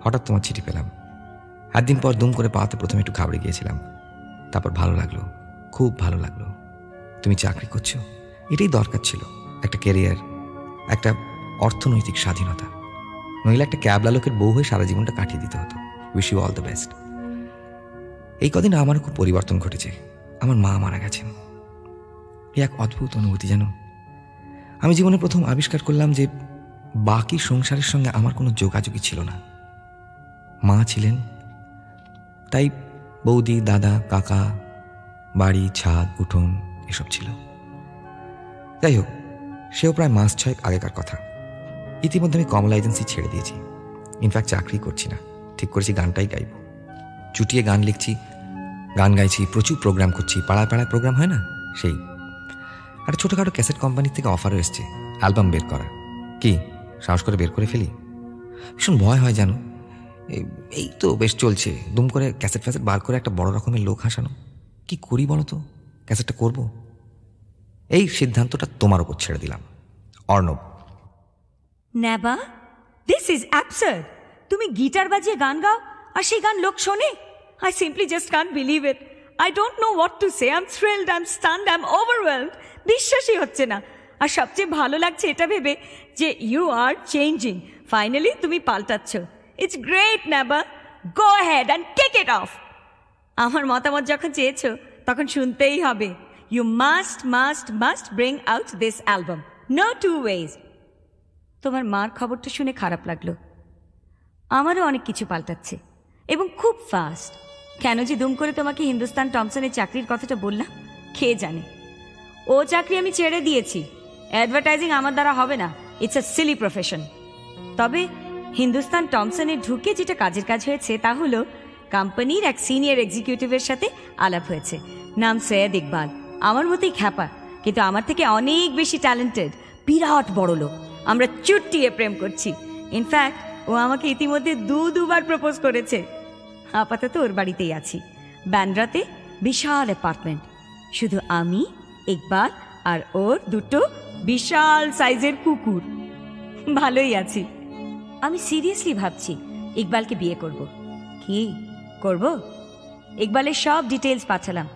হঠাৎ তোমার চিঠি পেলাম। একদিন পর দুম করে পাওয়াতে প্রথমে একটু ঘাবড়ে গিয়েছিলাম, তারপর ভালো লাগলো, খুব ভালো লাগলো। তুমি চাকরি করছো, এটাই দরকার ছিল। একটা ক্যারিয়ার, একটা অর্থনৈতিক স্বাধীনতা। নইলে একটা ক্যাবলালোকের বউ হয়ে সারা জীবনটা কাটিয়ে দিতে হতো। Wish you all the best. এই কদিন আমার খুব পরিবর্তন ঘটেছে। আমার মা মারা গেছেন। এই এক অদ্ভুত অনুভূতি যেন। আমি জীবনে প্রথম আবিষ্কার করলাম যে বাকি সংসারের সঙ্গে আমার কোনো যোগাযোগই ছিল না। মা ছিলেন, তাই বৌদি, দাদা, কাকা, বাড়ি, ছাদ, উঠোন এসব ছিল। যাই হোক, সেও প্রায় মাস 6 আগেকার কথা। ইতিমধ্যে আমি কমলা এজেন্সি ছেড়ে দিয়েছি। ইনফ্যাক্ট চাকরি করছি না, ঠিক করেছি গানটাই গাইব। চুটিয়ে গান লিখছি, গান গাইছি, প্রচুর প্রোগ্রাম করছি। পাড়ায় পাড়ায় প্রোগ্রাম হয় না, সেই। একটা ছোটোখাটো ক্যাসেট কোম্পানির থেকে অফারও এসছে অ্যালবাম বের করার। কি সাহস করে বের করে ফেলি? ভীষণ ভয় হয় জানো। এই তো বেশ চলছে, দুম করে ক্যাসেট ফ্যাসেট বার করে একটা বড় রকমের লোক হাসানো। কি করি বলো তো? ক্যাসেটটা করব? এই সিদ্ধান্তটা তোমার উপর ছেড়ে দিলাম। অর্ণব। নেবা, দিস ইজ অ্যাবসার্ড। তুমি গিটার বাজিয়ে গান গাও আর সেই গান লোক শোনে? I simply just can't believe it. I don't know what to say. I am thrilled, I am stunned, I am overwhelmed. বিশ্বাসই হচ্ছে না। আর সবচেয়ে ভালো লাগছে এটা ভেবে যে ইউ আর চেঞ্জিং। ফাইনালি তুমি পাল্টাচ্ছ। It's great Neba, go ahead and take it off. আমার মতামত যখন চেয়েছো তখন শুনতেই হবে। You must must must bring out this album, no two ways. তোমার মার খবরটা শুনে খারাপ লাগলো। আমারও অনেক কিছু পাল্টাচ্ছে এবং খুব ফাস্ট। কেন যে দুম করে তোমাকে হিন্দুস্তান টমসনের চাকরির কথাটা বললাম কে জানে। ও চাকরি আমি ছেড়ে দিয়েছি। অ্যাডভার্টাইজিং আমার দ্বারা হবে না, ইটস আ সিলি প্রফেশন। তবে হিন্দুস্তান টমসনে ঢুকে যেটা কাজের কাজ হয়েছে তা হলো কোম্পানির এক সিনিয়র এক্সিকিউটিভের সাথে আলাপ হয়েছে। নাম সৈয়দ ইকবাল। আমার মতোই খ্যাপা, কিন্তু আমার থেকে অনেক বেশি ট্যালেন্টেড, বিরাট বড় লোক। আমরা চুট্টিয়ে প্রেম করছি। ইনফ্যাক্ট ও আমাকে ইতিমধ্যে দুবার প্রপোজ করেছে। আপাতত ওর বাড়িতেই আছি, ব্যান্ড্রাতে, বিশাল অ্যাপার্টমেন্ট। শুধু আমি, ইকবাল আর ওর 2 বিশাল সাইজের কুকুর। ভালোই আছি। আমি সিরিয়াসলি ভাবছি ইকবালকে বিয়ে করব। কি করব? ইকবালের সব ডিটেলস পাঠালাম,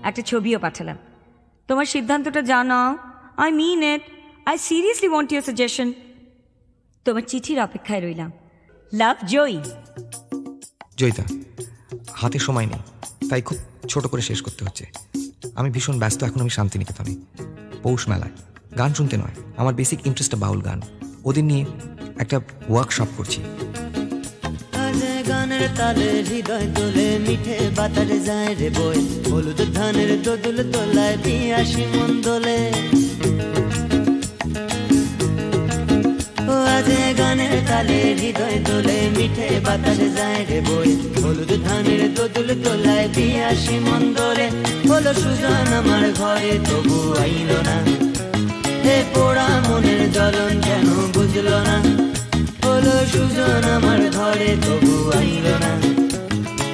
একটা ছবিও পাঠালাম। তোমার সিদ্ধান্তটা জানাও। I mean it. I seriously want your suggestion. তোমার চিঠির অপেক্ষায় রইলাম। লাভ, জয়ী। জয়িতা, হাতে সময় নেই, তাই খুব ছোট করে শেষ করতে হচ্ছে। আমি ভীষণ ব্যস্ত এখন। আমি শান্তিনিকেতনে পৌষ মেলায় গান শুনতে নয়, আমার বেসিক ইন্টারেস্টটা বাউল গান। ওদের নিয়ে একটা ওয়ার্কশপ করছি। গানের তালে হৃদয় তোলে, মিঠে বাতার যায় রে বই, হলুদ ধানের দোদুল তোলায় পিয়াসি মন দোলে। ও আজ গানের তালে হৃদয় তোলে, মিঠে বাতার যায় রে বই, হলুদ ধানের দোদুল তোলায় পিয়াসি মন দোলে। হলো সুজন আমার ঘরে তবু আইল না, হে পোড়া মনের জ্বলন কেন বুঝলো না। হলো সুজন আমার ঘরে তবু আইল না,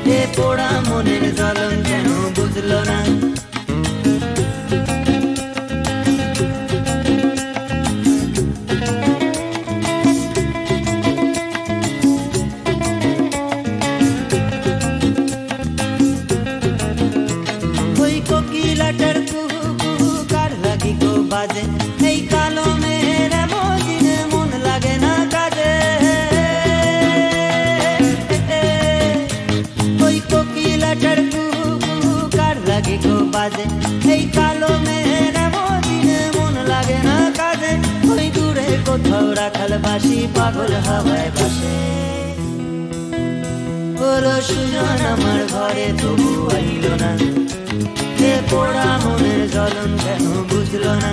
হে পোড়া মনের জ্বলন কেন বুঝলো না। ওই কোকিলাটার কুহু কুহু কার লাগি গো বাজে, এই কালো মেয়ের মদিনে মন লাগে না কাজে। ওই কোকিলাটার কুহু কুহু কার লাগি গো বাজে, এই কালো মেয়ের মদিনে মন লাগে না কাজে। ওই দূরে কোথাও রাখাল বাসি পাগল হাওয়ায় বাসে। হলো সুজন আমার ঘরে তবু আইল না, হে পোড়া মনের জ্বলন কেন বুঝলো না।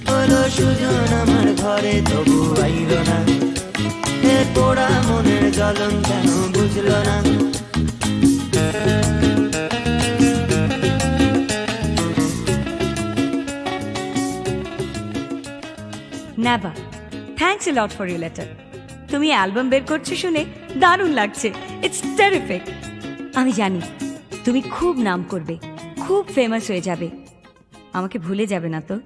হলো সুজন আমার ঘরে তবু আইল না, হে পোড়া মনের জ্বলন কেন বুঝলো না। নেবা, thanks a lot for your letter. তুমি অ্যালবাম বের করছো শুনে দারুণ লাগছে, ইটস টেরিফিক। আমি জানি তুমি খুব নাম করবে, খুব ফেমাস হয়ে যাবে। আমাকে ভুলে যাবে না তো?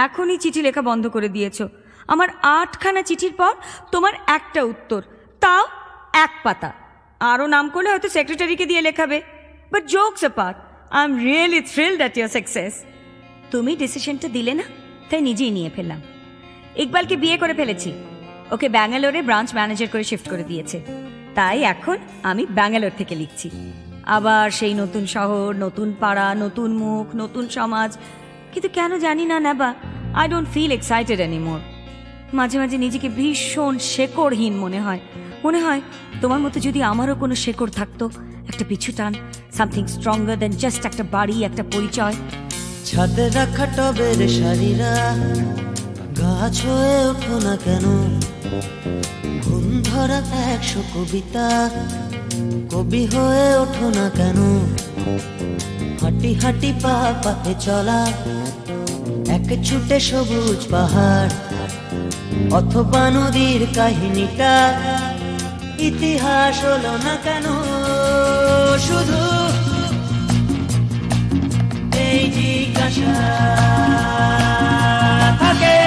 এখনই চিঠি লেখা বন্ধ করে দিয়েছো। আমার 8খানা চিঠির পর তোমার একটা উত্তর, তাও 1 পাতা। আরও নাম করলে হয়তো সেক্রেটারিকে দিয়ে লেখাবে। But jokes apart, I am really thrilled at your success. তুমি ডিসিশনটা দিলে না, তাই নিজেই নিয়ে ফেললাম। ইকবালকে বিয়ে করে ফেলেছি, ওকে ব্যাঙ্গালোরে ব্রাঞ্চ ম্যানেজার করে শিফট করে দিয়েছে। তাই এখন আমি ব্যাঙ্গালোর থেকে লিখছি। আবার সেই নতুন শহর, নতুন পাড়া, নতুন মুখ, নতুন সমাজ। কিন্তু কেন জানি না Neba, I don't feel excited anymore. মাঝে মাঝে নিজেকে ভীষণ শেকড়হীন মনে হয়। মনে হয় তোমার মতো যদি আমারও কোনো শেকড় থাকতো, একটা পিছু টান, সামথিং স্ট্রঙ্গার দেন জাস্ট একটা বাড়ি, একটা পরিচয়। ছাদে রাখা টবের শাড়িরা গাছ হয়ে ওঠো না কেন? ঘুম ধরা 100 কবিতা কবি হয়ে ওঠো না কেন? হাঁটি হাঁটি পা পাতে চলা এক ছুটে সবুজ পাহাড় অথবা নদীর কাহিনীটা ইতিহাস হলো না কেন? শুধু এই জিজ্ঞাসা থাকে,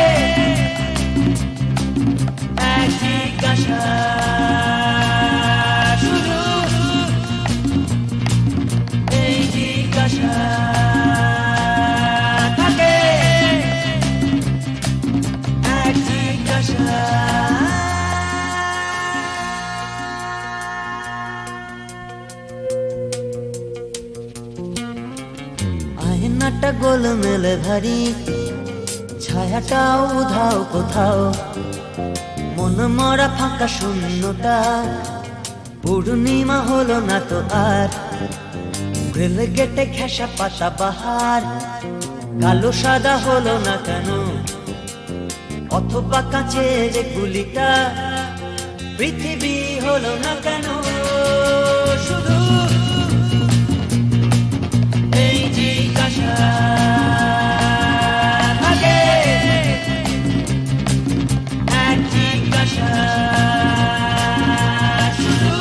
এক জিজ্ঞাসা, শুধু এই জিজ্ঞাসা থাকে, এক জিজ্ঞাসা। আয়নাটা গোলমেলে ভারী, ছায়াটাও উধাও কোথাও, মন মরা ফাঁকা শূন্যটা পূর্ণিমা হলো না তো আর। রেল গেটে ঘেঁষা পাতা বাহার কালো সাদা হলো না কেন? অথবা কাঁচের গুলিটা পৃথিবী হলো না কেন? শুধু এই জিজ্ঞাসা থাকে, এক জিজ্ঞাসা, শুধু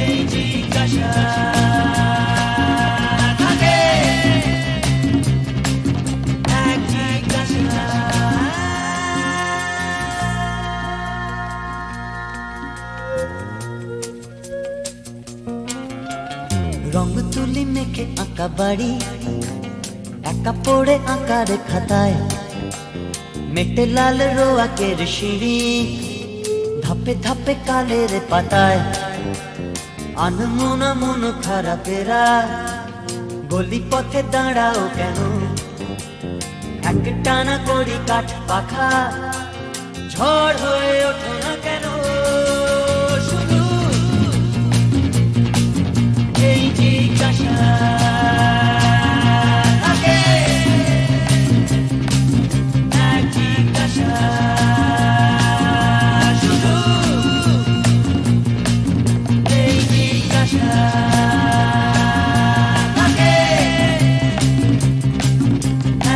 এই জিজ্ঞাসা থাকে, এক জিজ্ঞাসা। রং তুলি মেখে আঁকা বাড়ি একা পড়ে আঁকার খাতায়, মেটে লাল রোয়াকের সিঁড়ি ধাপে ধাপে কালের পাতায়। আনমনা মন খারাপেরা গলি পথে দাঁড়াও কেন? এক টানা করি কাঠ পাখা ঝড় হয়ে ওঠো না কেন? শুধু এই জিজ্ঞাসা থাকে, এক জিজ্ঞাসা, শুধু এই জিজ্ঞাসা থাকে,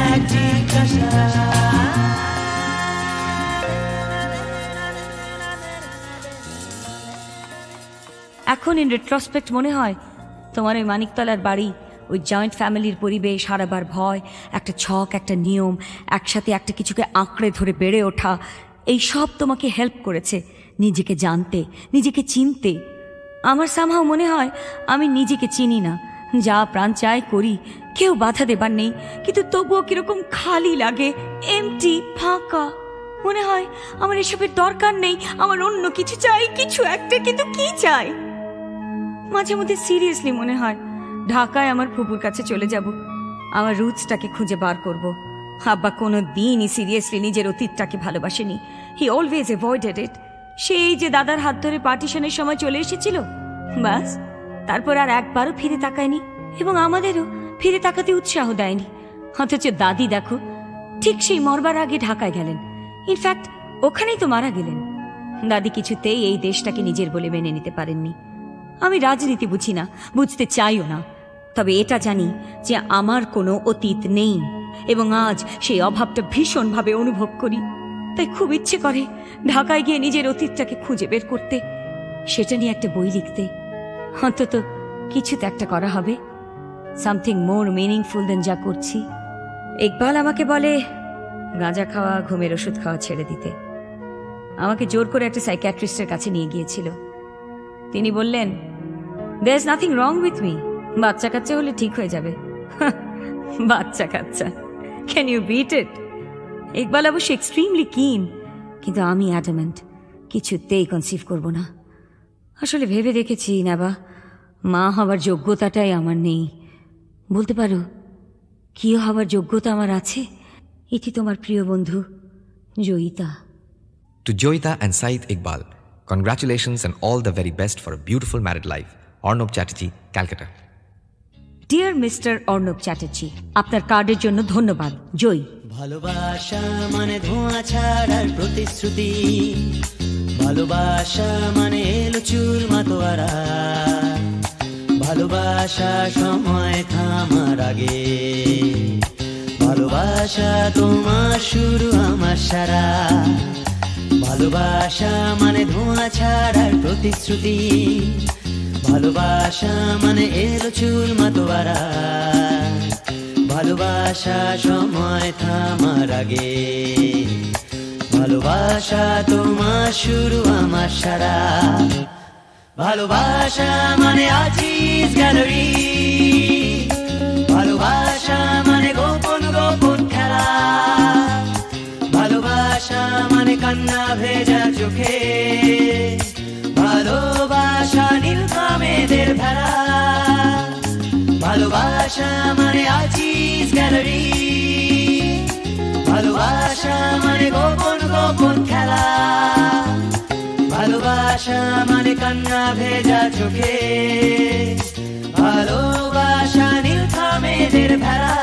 এক জিজ্ঞাসা। এখন ইন রেট্রোস্পেক্ট মনে হয় তোমার ওই মানিকতলার বাড়ি, ওই জয়েন্ট ফ্যামিলির পরিবেশ, হারাবার ভয়, একটা ছক, একটা নিয়ম, একসাথে একটা কিছুকে আঁকড়ে ধরে বেড়ে ওঠা, এই সব তোমাকে হেল্প করেছে নিজেকে জানতে, নিজেকে চিনতে। আমার সামহাও মনে হয় আমি নিজেকে চিনি না, যা প্রাণ চায় করি, কেউ বাধা দেবার নেই, কিন্তু তবুও কিরকম খালি লাগে, এমটি, ফাঁকা। মনে হয় আমার এসবের দরকার নেই, আমার অন্য কিছু চাই, কিছু একটা, কিন্তু কি চাই? মাঝে মধ্যে সিরিয়াসলি মনে হয় ঢাকায় আমার ফুপুর কাছে চলে যাব, আমার রুটসটাকে খুঁজে বার করব। আব্বা কোনো দিনই সিরিয়াসলি নিজের অতীতটাকে ভালোবাসেনি, হি অলওয়েজ অ্যাভয়েডেড ইট। সেই যে দাদার হাত ধরে পার্টিশনের সময় চলে এসেছিল, বাস তারপর আর একবারও ফিরে তাকায়নি, এবং আমাদেরও ফিরে তাকাতে উৎসাহ দেয়নি। অথচ দাদি দেখো, ঠিক সেই মরবার আগে ঢাকায় গেলেন, ইনফ্যাক্ট ওখানেই তো মারা গেলেন। দাদি কিছুতেই এই দেশটাকে নিজের বলে মেনে নিতে পারেননি। আমি রাজনীতি বুঝি না, বুঝতে চাইও না, তবে এটা জানি যে আমার কোনো অতীত নেই, এবং আজ সেই অভাবটা ভীষণভাবে অনুভব করি। তাই খুব ইচ্ছে করে ঢাকায় গিয়ে নিজের অতীতটাকে খুঁজে বের করতে, সেটা নিয়ে একটা বই লিখতে। অন্তত কিছু তো একটা করা হবে, সামথিং মোর মিনিংফুল দেন যা করছি। ইকবাল আমাকে বলে গাঁজা খাওয়া, ঘুমের ওষুধ খাওয়া ছেড়ে দিতে। আমাকে জোর করে একটা সাইকিয়াট্রিস্টের কাছে নিয়ে গিয়েছিল। তিনি বললেন, there is nothing wrong with me, বাচ্চা কাচ্চা হলে ঠিক হয়ে যাবে। বাচ্চা কাচ্চা, can you beat it? Iqbal অবশ্য এক্সট্রিমলি কিন, কিন্তু আমি অ্যাডামেন্ট, কিছুতেই কনসিভ করব না। আসলে ভেবে দেখেছি নাবা, মা হবার যোগ্যতাটাই আমার নেই। বলতে পারো কি হবার যোগ্যতা আমার আছে? এটি তোমার প্রিয় বন্ধু Joyita. To Joyita and Saeed Iqbal, congratulations and all the very best for a beautiful married life. Arnab Chatterjee, Calcutta. Dear mister Arnab Chatterjee, আপনার কার্ডের জন্য ধন্যবাদ। জয়। ভালোবাসা মানে ধোঁয়া ছাড়ার প্রতিশ্রুতি, ভালোবাসা মানে এলো চুল মাতোয়ারা, ভালোবাসা সময় থামার আগে, ভালোবাসা তোমার শুরু আমার সারা। ভালোবাসা মানে ধোঁয়া ছাড়ার প্রতিশ্রুতি, ভালোবাসা মানে এলো চুল মাতোয়ারা, ভালোবাসা সময় থামার আগে, ভালোবাসা তোমার শুরু আমার সারা। ভালোবাসা মানে আজিজ গ্যালারি, ভালোবাসা মানে গোপন গোপন খেলা, ভালোবাসা মানে কান্না ভেজা চোখে, ভালোবাসা নীলকামেদের ভেলা, ভালোবাসা মানে আজিজ গ্যালারি, ভালোবাসা মানে গোপন গোপন খেলা, ভালোবাসা মানে কান্না ভেজা চোখে, ভালোবাসা নীলকামেদের ভেলা,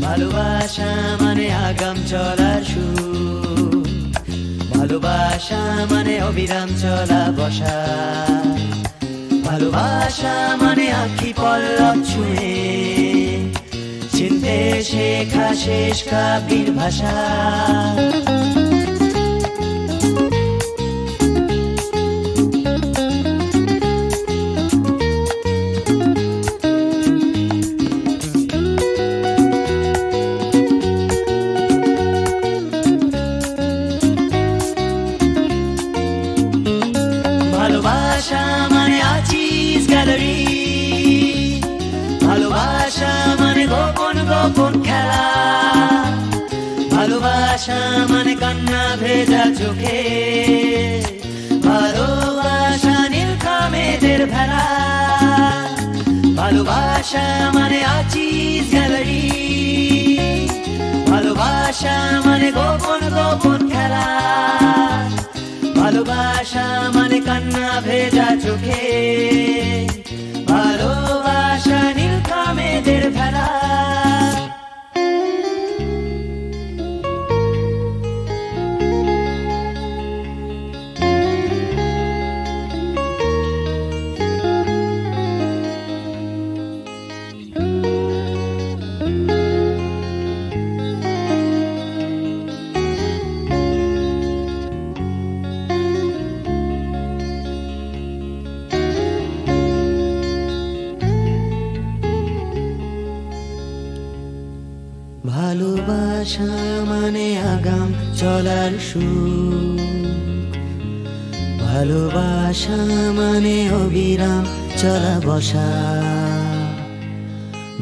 ভালোবাসা মানে আগাম চলার সুর, ভালোবাসা মানে অবিরাম চলা বসা, ভালোবাসা মানে আঁখি পল্লব ছুঁয়ে চিনতে শেখা শেষ কাব্যের ভাষা। ভালোবাসা মানে আজিজ গ্যালারি, ভালোবাসা মানে গোপন গোপন খেলা, ভালোবাসা মানে কান্না ভেজা চোখে, ভালোবাসা নীলকামেদের ভেলা, ভালোবাসা মানে আজিজ গ্যালারি, ভালোবাসা মানে গোপন গোপন খেলা, ভালোবাসা মানে কান্না ভেজা চোখে, ভালোবাসা নীলকামেদের ভেলা। ভালোবাসা মানে আগাম চলার সুর, ভালোবাসা মানে অবিরাম চলা বসা,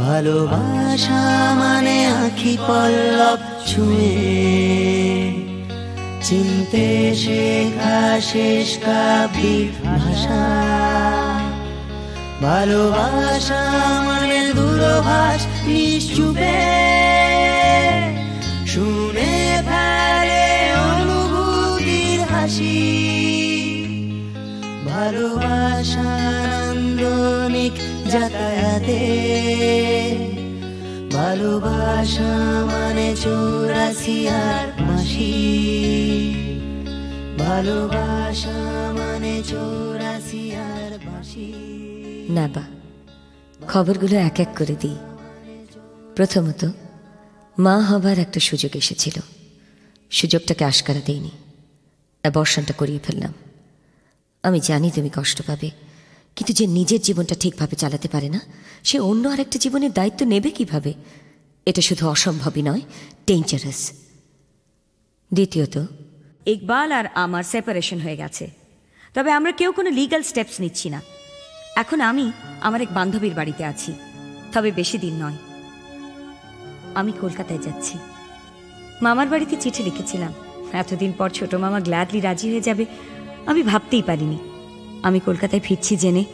ভালোবাসা মানে আঁখি পল্লব ছুঁয়ে চিনতে শেখা শেষ কাব্যের ভাষা, ভালোবাসা মানে দূরভাষ নিশ্চুপে শুনে ফেলে অনুভূতির হাসি, ভালোবাসা নান্দনিক যাতায়াতে, ভালোবাসা মানে 84 আর মাসি, ভালোবাসা মানে 84 আর বাঁশি। নাবা, খবরগুলো এক এক করে দিই। প্রথমত, মা হবার একটা সুযোগ এসেছিল, সুযোগটাকে আশকারা দেইনি, অ্যাবর্শনটা করিয়ে ফেললাম। আমি জানি তুমি কষ্ট পাবে, কিন্তু যে নিজের জীবনটা ঠিকভাবে চালাতে পারে না, সে অন্য আরেকটা জীবনের দায়িত্ব নেবে কিভাবে? এটা শুধু অসম্ভবই নয়, ডেঞ্জারাস। দ্বিতীয়ত, ইকবাল আর আমার সেপারেশন হয়ে গেছে, তবে আমরা কেউ কোনো লিগ্যাল স্টেপস নিচ্ছি না। এখন আমি আমার এক বান্ধবীর বাড়িতে আছি, তবে বেশি দিন নয়। আমি কলকাতায় যাচ্ছি। মামার বাড়িতে চিঠি লিখেছিলাম, এতদিন পর ছোট মামা গ্ল্যাডলি রাজি হয়ে যাবে আমি ভাবতেই পারিনি। আমি কলকাতায় ফিরছি জেনে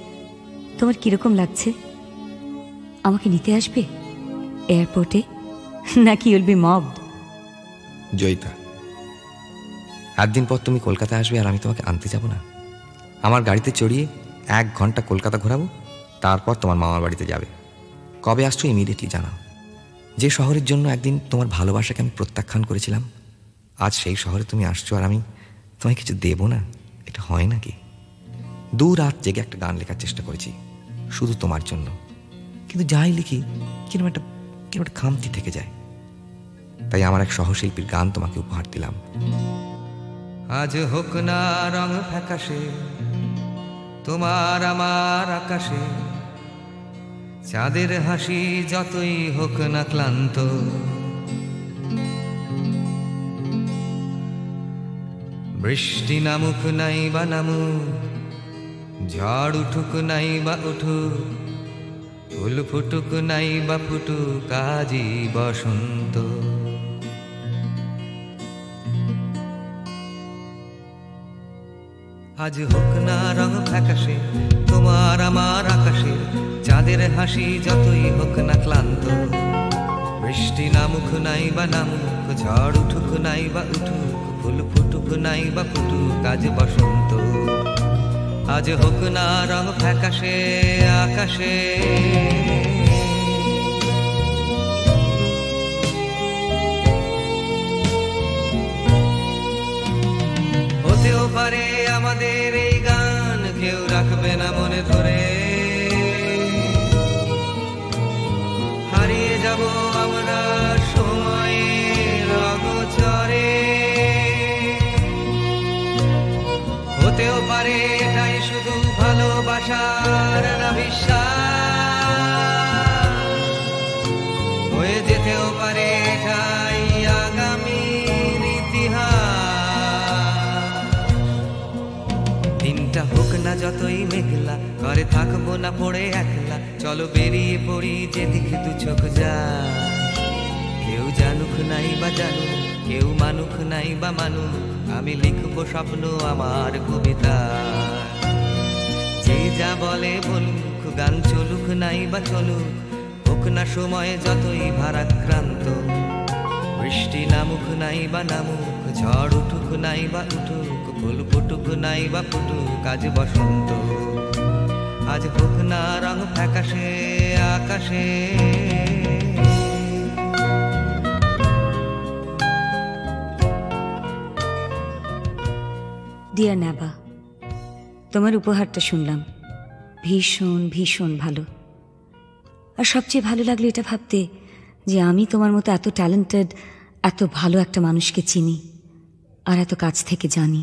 তোমার কিরকম লাগছে? আমাকে নিতে আসবে এয়ারপোর্টে, নাকি উইল বি মবড? জয়িতা, একদিন পর তুমি কলকাতায় আসবে আর আমি তোমাকে আনতে যাব না? আমার গাড়িতে চড়িয়ে 1 ঘন্টা কলকাতা ঘোরাবো, তারপর তোমার মামার বাড়িতে যাবে। কবে আসছো ইমিডিয়েটলি জানাও। যে শহরের জন্য একদিন তোমার ভালোবাসাকে আমি প্রত্যাখ্যান করেছিলাম, আজ সেই শহরে তুমি আসছো আর আমি তোমায় কিছু দেব না? এটা হয় নাকি? 2 রাত জেগে একটা গান লেখার চেষ্টা করেছি শুধু তোমার জন্য, কিন্তু যাই লিখি কিরকম একটা খামতি থেকে যায়। তাই আমার এক সহশিল্পীর গান তোমাকে উপহার দিলাম। আজ হোক না রং ফ্যাকাশে তোমার আমার আকাশে, চাঁদের হাসি যতই হোক না ক্লান্ত, বৃষ্টি নামুক নাই বা নামুক, ঝড় উঠুক নাই বা উঠুক, ফুল ফুটুক নাই বা ফুটুক, আজই বসন্ত। আজ হোক না রং ফ্যাকাশে তোমার আমার আকাশে, চাঁদের হাসি যতই হোক না ক্লান্ত, বৃষ্টি নামুক নাই বা নামুক, ঝড় উঠুক নাই বা উঠুক, ফুল ফুটুক নাই বা ফুটুক, আজ বসন্ত। আজ হোক না রং ফ্যাকাশে আকাশে, হতেও পারে আমাদের এই গান কেউ রাখবে না মনে ধরে, হারিয়ে যাব আমরা সময়ের অগোচরে। হতেও পারে এটাই শুধু ভালোবাসার না বিশ্বাস, হয়ে যেতেও পারে এটাই আগামীর ইতিহাস। দিনটা হোক না যতই মেঘলা, ঘরে থাকবো না পড়ে একলা, চলো বেরিয়ে পড়ি যেদিকে 2 চোখ যায়। কেউ জানুক নাই বা জানুক, কেউ মানুক নাই বা মানুক, আমি লিখবো স্বপ্ন আমার কবিতা। যে যা বলে বলুক, গান চলুক নাই বা চলুক, হোক না সময় যতই ভারাক্রান্ত, বৃষ্টি নামুক নাই বা নামুক, ঝড় উঠুক নাই বা উঠুক, ফুল ফুটুক নাই বা ফুটুক, আজ বসন্ত। আজ হোক না রং ফ্যাকাশে আকাশে। ডিয়ার নাবা, তোমার উপহারটা শুনলাম, ভীষণ ভীষণ ভালো। আর সবচেয়ে ভালো লাগলো এটা ভাবতে যে আমি তোমার মতো এত ট্যালেন্টেড, এত ভালো একটা মানুষকে চিনি আর এত কাছ থেকে জানি।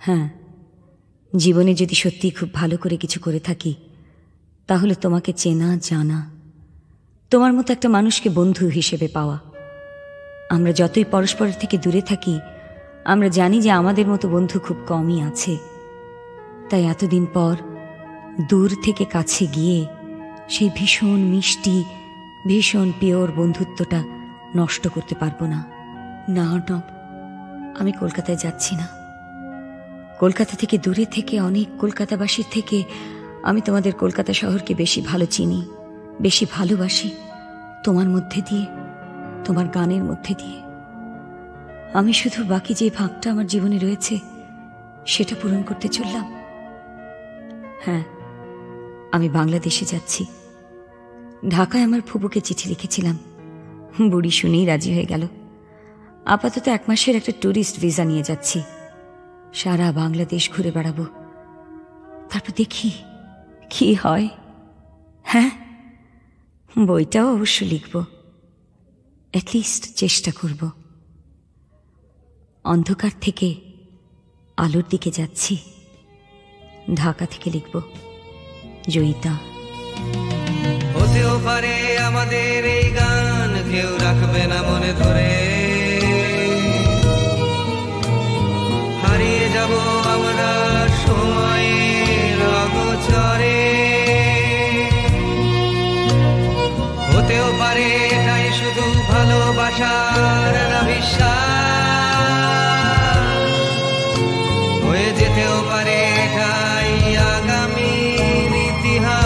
হ্যাঁ, জীবনে যদি সত্যি খুব ভালো করে কিছু করে থাকি, তাহলে তোমাকে চেনা, জানা, তোমার মতো একটা মানুষকে বন্ধু হিসেবে পাওয়া। আমরা যতই পরস্পরের থেকে দূরে থাকি, আমরা জানি যে আমাদের মতো বন্ধু খুব কমই আছে। তাই এতদিন পর দূর থেকে কাছে গিয়ে সেই ভীষণ মিষ্টি, ভীষণ পিওর বন্ধুত্বটা নষ্ট করতে পারবো না। না অর্ণব, আমি কলকাতায় যাচ্ছি না। কলকাতা থেকে দূরে থেকে, অনেক কলকাতাবাসীর থেকে আমি তোমাদের কলকাতা শহরকে বেশি ভালো চিনি, বেশি ভালোবাসি, তোমার মধ্যে দিয়ে, তোমার গানের মধ্যে দিয়ে। আমি শুধু বাকি যে ভাগটা আমার জীবনে রয়েছে সেটা পূরণ করতে চললাম। হ্যাঁ, আমি বাংলাদেশে যাচ্ছি। ঢাকায় আমার ফুপুকে চিঠি লিখেছিলাম, বুড়ি শুনেই রাজি হয়ে গেল। আপাতত 1 মাসের একটা ট্যুরিস্ট ভিসা নিয়ে যাচ্ছি। সারা বাংলাদেশ ঘুরে বেড়াবো, তারপর দেখি কি হয়। হ্যাঁ, বইটাও অবশ্য লিখব। অ্যাটলিস্ট চেষ্টা করব। অন্ধকার থেকে আলোর দিকে যাচ্ছি। ঢাকা থেকে লিখব, জয়িতা। হতেও পারে আমাদের এই গান কেউ রাখবে না মনে ধরে, হারিয়ে যাব আমরা সময়ের অগোচরে। হতেও পারে এটাই শুধু ভালোবাসার না বিশ্বাস, হয়ে যেতেও পারে এটাই আগামীর ইতিহাস।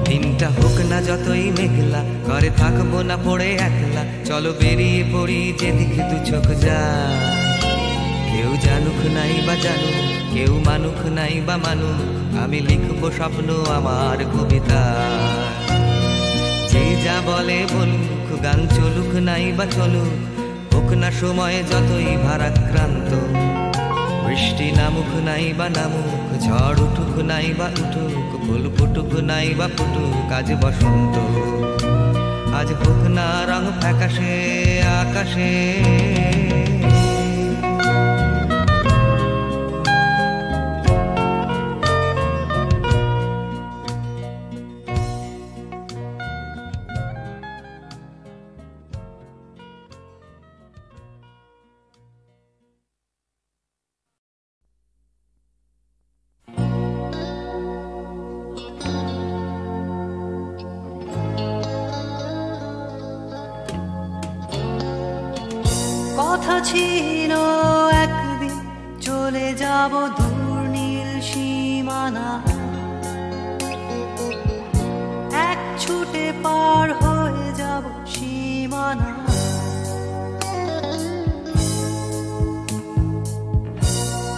দিনটা হোক না যতই মেঘলা, ঘরে থাকবো না পড়ে একলা, চলো বেরিয়ে পড়ি যেদিকে দু চোখ যায়। কেউ জানুক নাই বা জানুক, কেউ মানুক নাই বা মানুক, আমি লিখবো স্বপ্ন আমার কবিতা। যে যা বলে বলুক, গান চলুক নাই বা চলুক, হোক না সময় যতই ভারাক্রান্ত। বৃষ্টি নামুক নাই বা নামুক, ঝড় উঠুক নাই বা উঠুক, ফুল ফুটুক নাই বা ফুটুক, আজ বসন্ত। আজ হোক না রং ফ্যাকাশে আকাশে। কথা ছিল একদিন চলে যাব দূর নীল সীমানা, এক ছুটে পার হয়ে যাব সীমানা।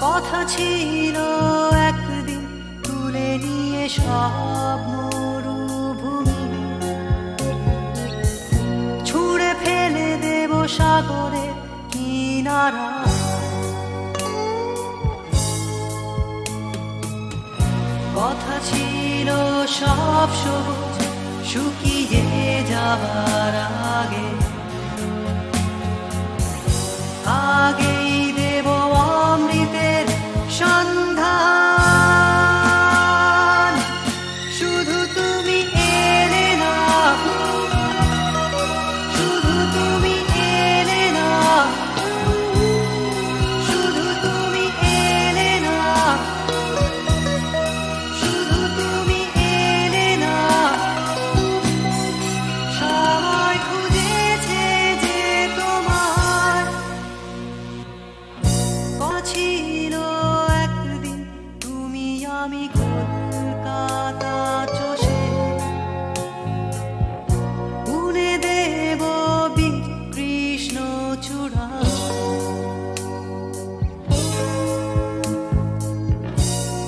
কথা ছিল একদিন তুলে নিয়ে সব মরুভূমি, ছুঁড়ে ফেলে দেব সাগরে কিনারা। কথা ছিল সব সবুজ শুকিয়ে যাবার আগে, আগেই দেব অমৃতের সন্ধান। শুধু তুমি এলে না, শুধু তুমি এলে না, শুধু তুমি এলে না, শুধু তুমি এলে না। সবাই খুঁজেছে যে তোমার ছিল একদিন, তুমি আমি কলকাতা চষে বুনে দেব বীর কৃষ্ণ চূড়া।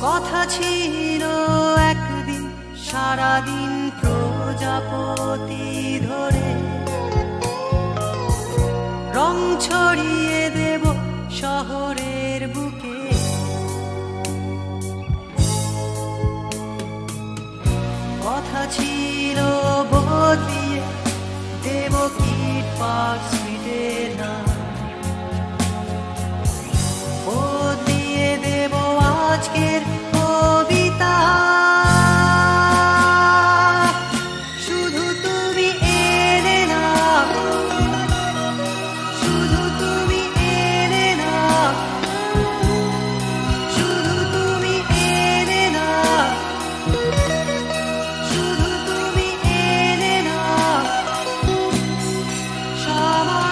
কথা ছিল একদিন সারাদিন প্রজাপতি ধরে রং ছড়িয়ে দেব শহরের বুকে। কথা ছিল বদলিয়ে দেব কিট পার্ক স্ট্রিটের নাম, বদলিয়ে দেব আজকের কবিতা। শুধু তুমি এলে না, শুধু তুমি এলে না, শুধু তুমি এলে না, শুধু তুমি এলে না। সবাই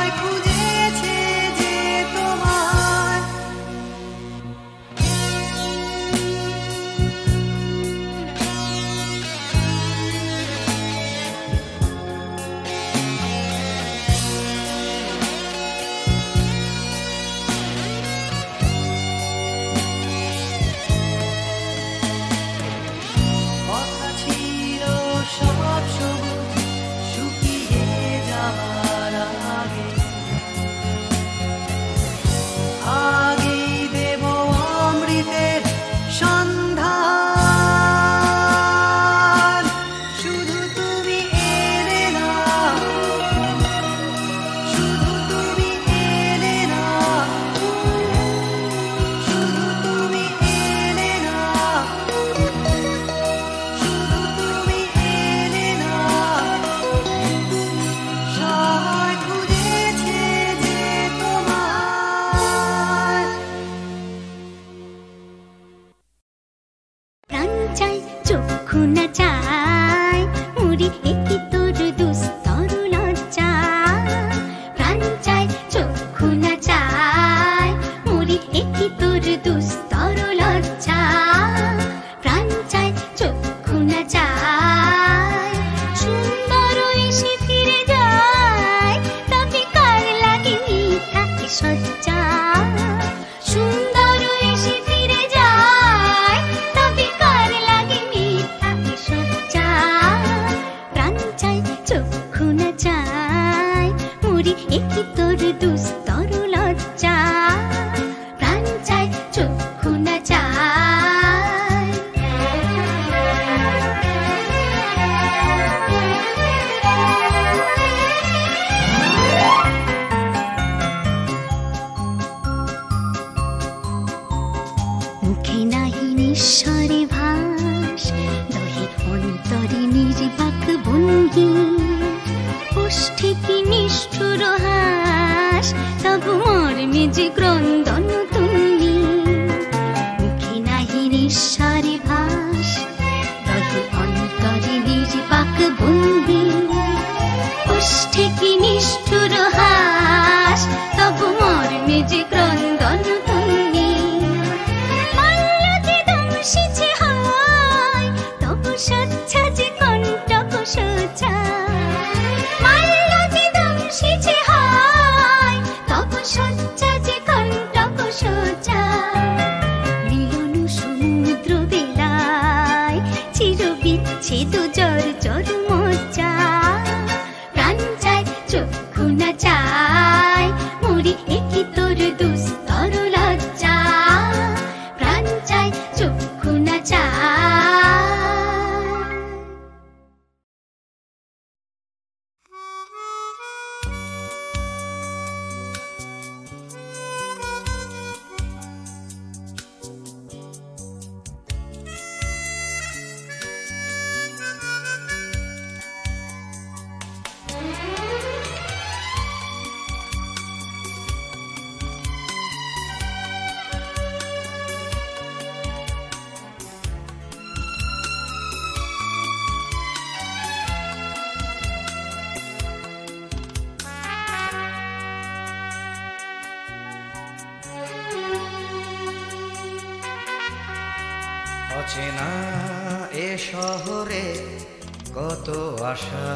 মুখে নাহি নিঃস্বরে ভাস, দহে অন্তরে নির্বাক ভঙ্গি, ওষ্ঠে কি নিষ্ঠুর হাস, তবু মর্মে যে ক্রন্দন তুল্লি। মুখে নাহি নিঃস্বরে ভাস, দহে অন্তরে নির্বাক ভঙ্গি, ওষ্ঠে কি নিষ্ঠুর হাস, তবু মর্মে যে ক্রন্দন তুল্লি। মাল্য যে দংশিছে হায়, তবু সচ্ছা যে কণ্টক সোজা। মাল্য যে দংশিছে হায়, তবু সচ্ছা যে কণ্টক সোজা। মিলন সমুদ্র বেলায় চির বিচ্ছেদ জর জর মজ্জা। প্রাণ চায় চক্ষু না চায়, মরি একি তোর দুস্তর লজ্জা। প্রাণ চায় চক্ষু না চায়। অচেনা এ শহরে কত আশা,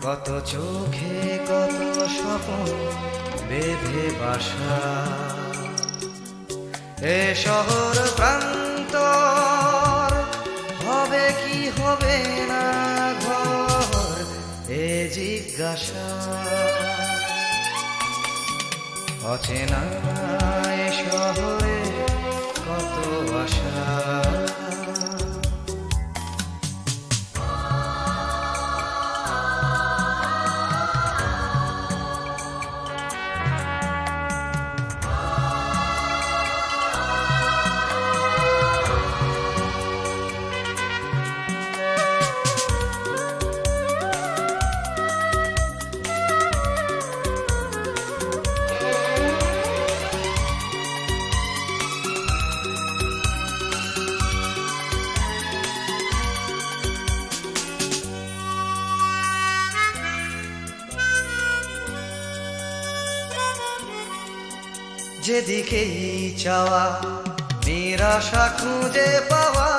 কত চোখে কত স্বপ্ন বেঁধে বাসা। এ শহর প্রান্তর হবে কি হবে না ঘর, এ জিজ্ঞাসা। অচেনা এ শহরে কত আশা। যেদিকেই চাওয়া নিরাশা খুঁজে পাওয়া,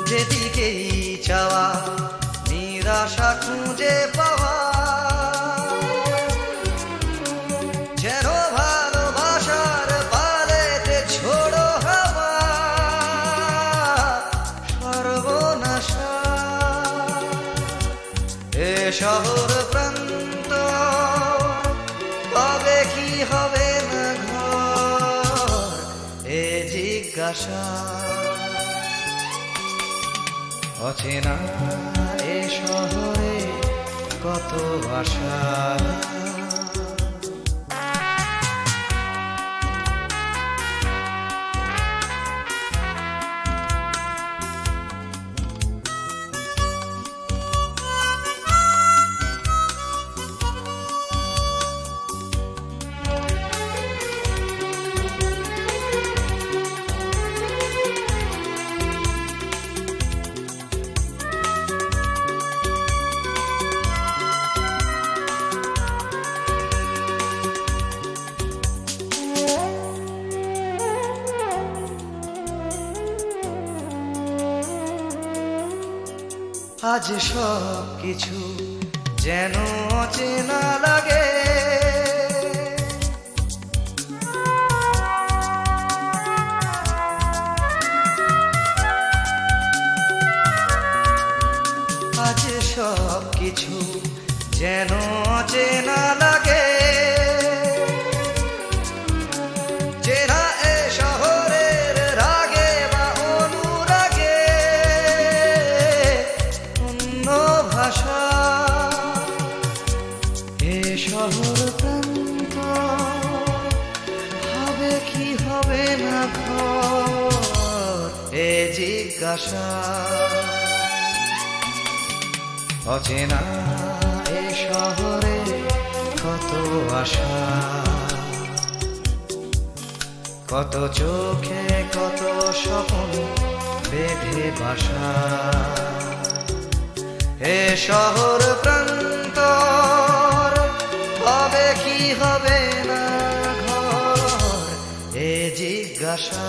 যেদিকেই চাওয়া নিরাশা খুঁজে পাওয়া। যেন ভালোবাসার পালেতে ছোড়ো হাওয়া সর্বনাশা। এ শহর প্রান্ত হবে কি হবে না ঘর, এ জিজ্ঞাসা। অচেনা এ শহরে কত আশা। আজ সব কিছু যেন অচেনা লাগে, আজ সব কিছু যেন অচেনা লাগে। চেনা এ শহরের রাগে বা অনুরাগে, এ জিজ্ঞাসা অচেনা এ শহরে কত আশা কত চোখে কত স্বপ্ন বেঁধে বাসা এ শহর প্রান্তর হবে কি হবে না ঘর এ জিজ্ঞাসা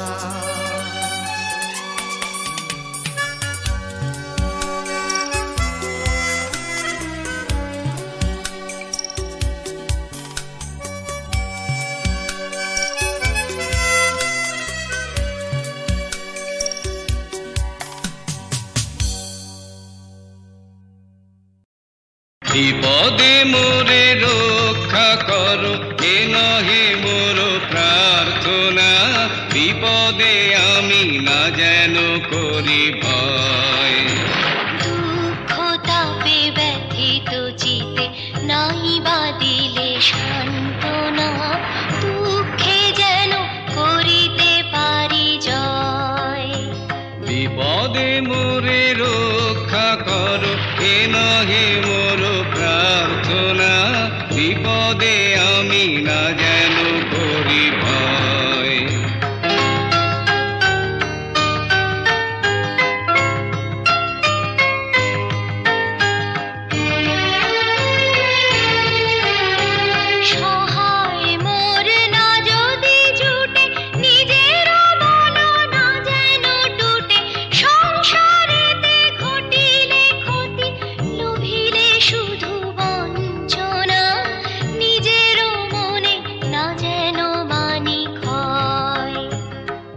বিপদে মোরে রক্ষা করো এ নহে মোর প্রার্থনা বিপদে আমি না যেন করি ভয় দুঃখ তাপে ব্যথিত চিতে নাই বা দিলে সান্ত্বনা দুঃখে যেন করিতে পারি জয় বিপদে মোরে রক্ষা করো এ নহে মোর প্রার্থনা বিপদে আমি না যেন করি ভয় সহায় মোর না যদি জুটে নিজের মন না যেন টুটে সংসারেতে ঘটিলে ক্ষতি লোভিলে শুধু বঞ্চনা নিজের মনে না যেন মানি ক্ষয়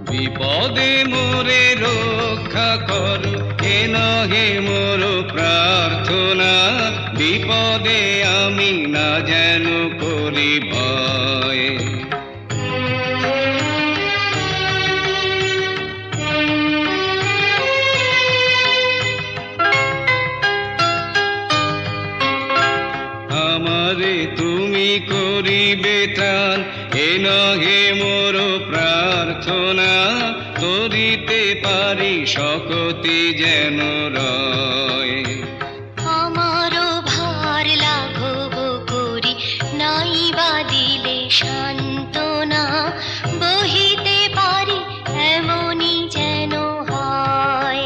বিপদে মোরে রক্ষা করো এ নহে মোর প্রার্থনা বিপদে আমি না যেন করি ভয় আমারে তুমি করিবে ত্রাণ এ নহে মোর প্রার্থনা করিতে পারি শকতি যেন রয় আমারও ভার লাঘব করি নাই বা দিলে সান্ত্বনা বহিতে পারি এমনই যেন হয়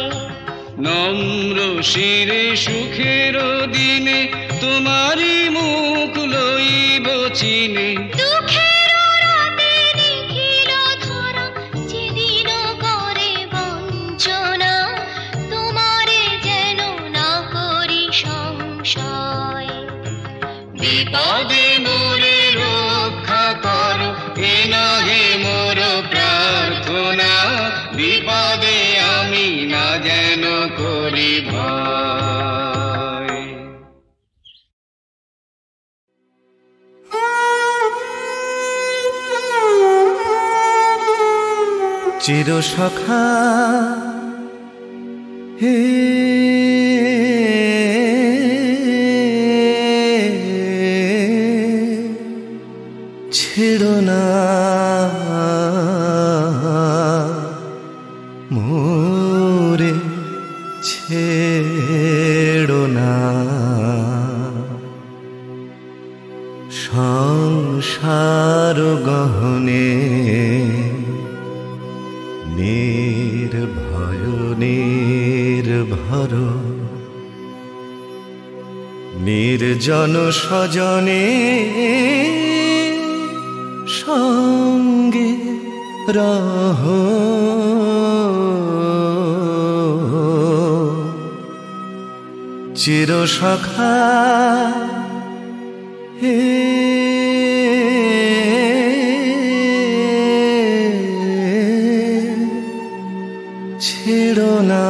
নম্র শিরে সুখের দিনে তোমারি মুখ লইব চিনে দুঃখের রাতে নিখিল ধরা যেদিন করে বঞ্চনা তোমারে যেন না করি সংশয় বিপদে মোরে রক্ষা করো এ নহে মোর প্রার্থনা বিপদে আমি না যেন করি ভয় চিরসখা হে ছেড়ো না মোরে ছেড়ো না সংসার গহনে নির্ভয় নির্ভর নির্জন স্বজনে সঙ্গে রহ চিরসখা হে ছেড়ো না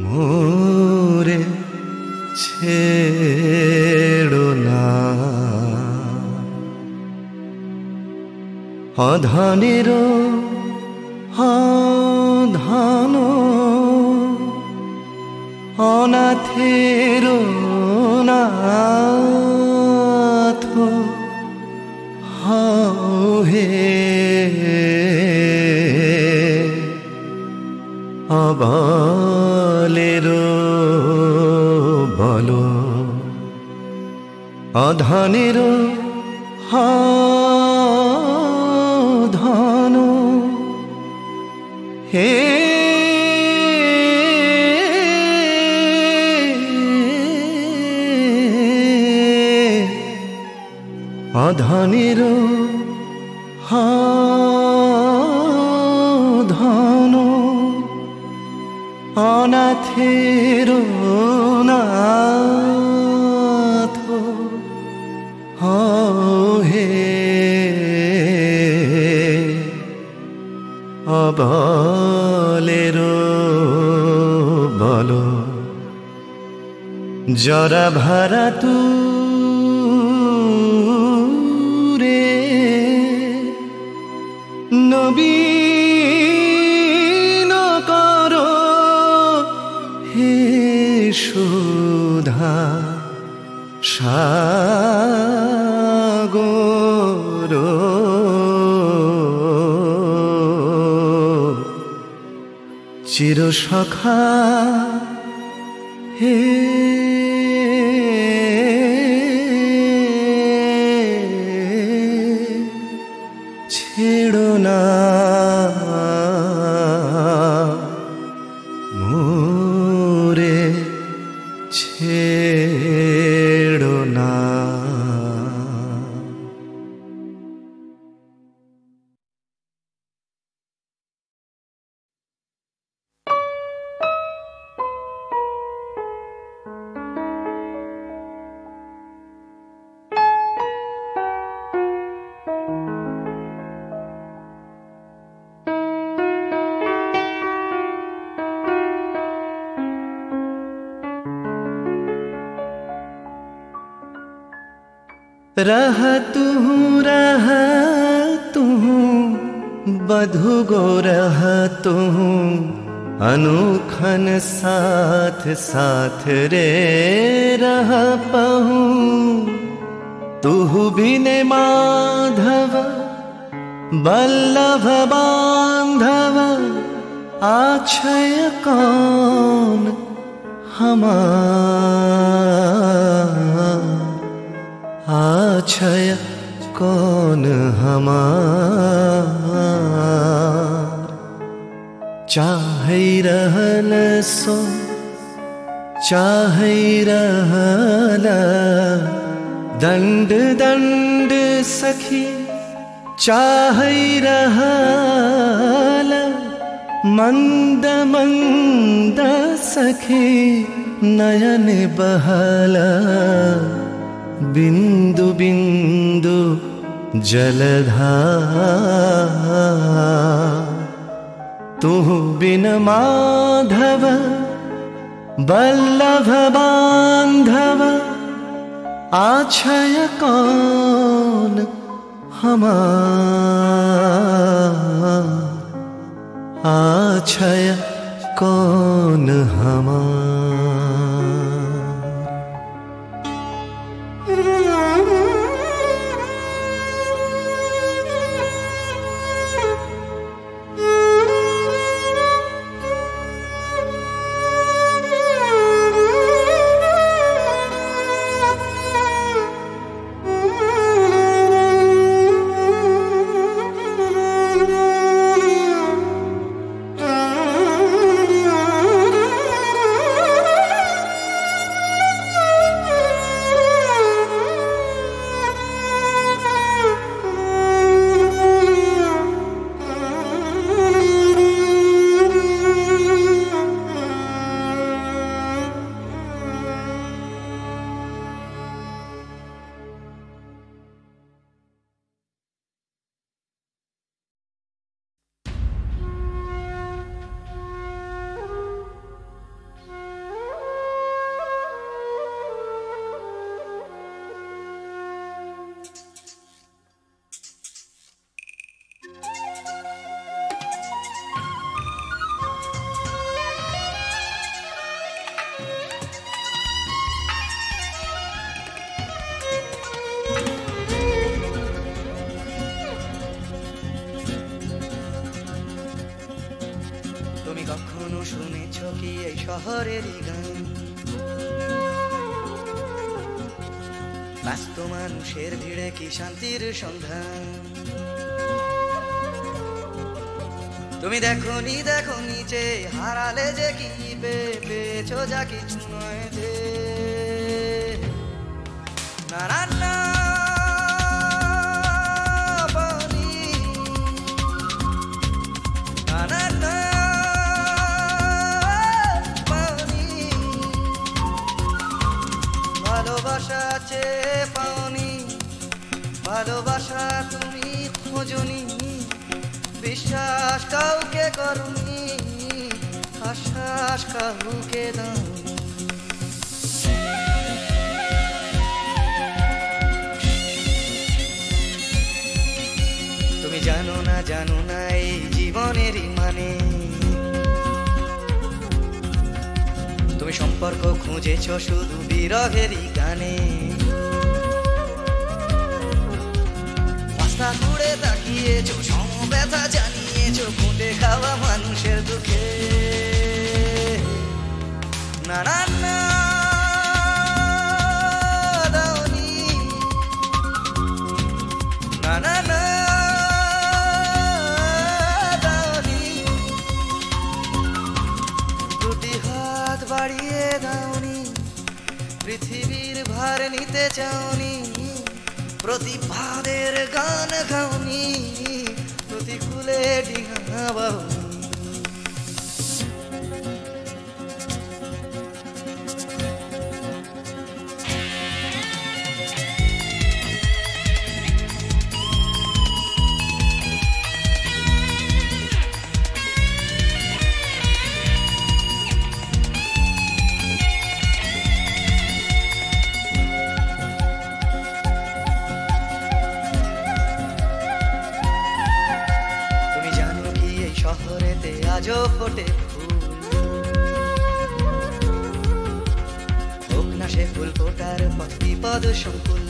মোরে ছেড়ো না অধনের ধন অনাথের নাথ হে অবলেরো বলো অধনেরও ধন হে অধনেরও ধন অনাথের নাথ হে অবলের বলো জরা ভারা তু রে নবীন করো হে সুধা সাগর চির সখা হে ছেড়ো না মোরে ছেড়ো না। रहा तू बधु गो रहा तू अनुखन साथ साथ रे रह पहू तू बिने माधव बल्लभ बांधव आछय कौन हमार आछय कौन हमार चाहे रहल सो चाहे रहल दंड दंड सखी चाहे रहल मंद मंद सखी नयन बहला बिंदु बिंदु जलधार तू बिन माधव बल्लभ बांधव आछय कौन हमार आछय कौन हमार। কখনো শুনেছ কি এই শহরেরই গান? ব্যস্ত মানুষের ভিড়ে কি শান্তির সন্ধান? তুমি দেখোনি যে হারালে যে কি পেয়েছো যা কিছু নয় যে। না না না পাওনি, না না না পাওনি, ভালোবাসা চেয়ে পাওনি, ভালোবাসা তুমি খোঁজনি, বিশ্বাস কাউকে করনি, আশ্বাস কাউকে দাওনি। তুমি জানো না এই জীবনেরই মানে। তুমি সম্পর্ক খুঁজেছ শুধু বিরহেরই গানে। রাস্তা ঘুরে তাকিয়েছো, সমব্যথা জানিয়েছো খুঁটে খাওয়া মানুষের দুঃখে। না না না দাওনি, না না না দাওনি, দুটি হাত বাড়িয়ে দাওনি, পৃথিবীর ভার নিতে চাওনি, প্রতিবাদের গান গাওনি, প্রতিকূলে ডিঙা বাওনি। শহরেতে আজও ফোটে ফুল, হোক না সে ফুল ফোটার পথ বিপদ সংকুল।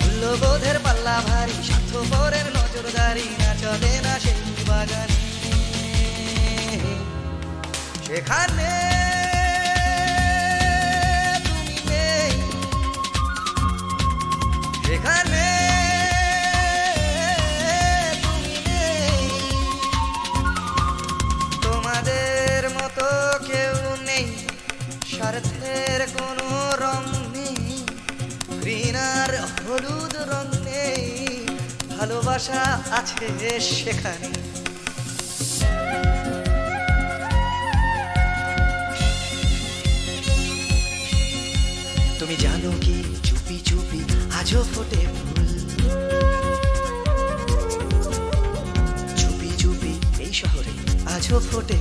মূল্যবোধের পাল্লা ভারী, স্বার্থপরের নজরদারি না চলে না সেই বাগানে। সেখানে তুমি নেই, সেখানে স্বার্থের কোনো রং নেই, ঘৃণার হলুদ রং নেই, ভালোবাসা আছে সেখানে। তুমি জানো কি চুপি চুপি আজও ফোটে ফুল, চুপি চুপি এই শহরে আজও ফোটে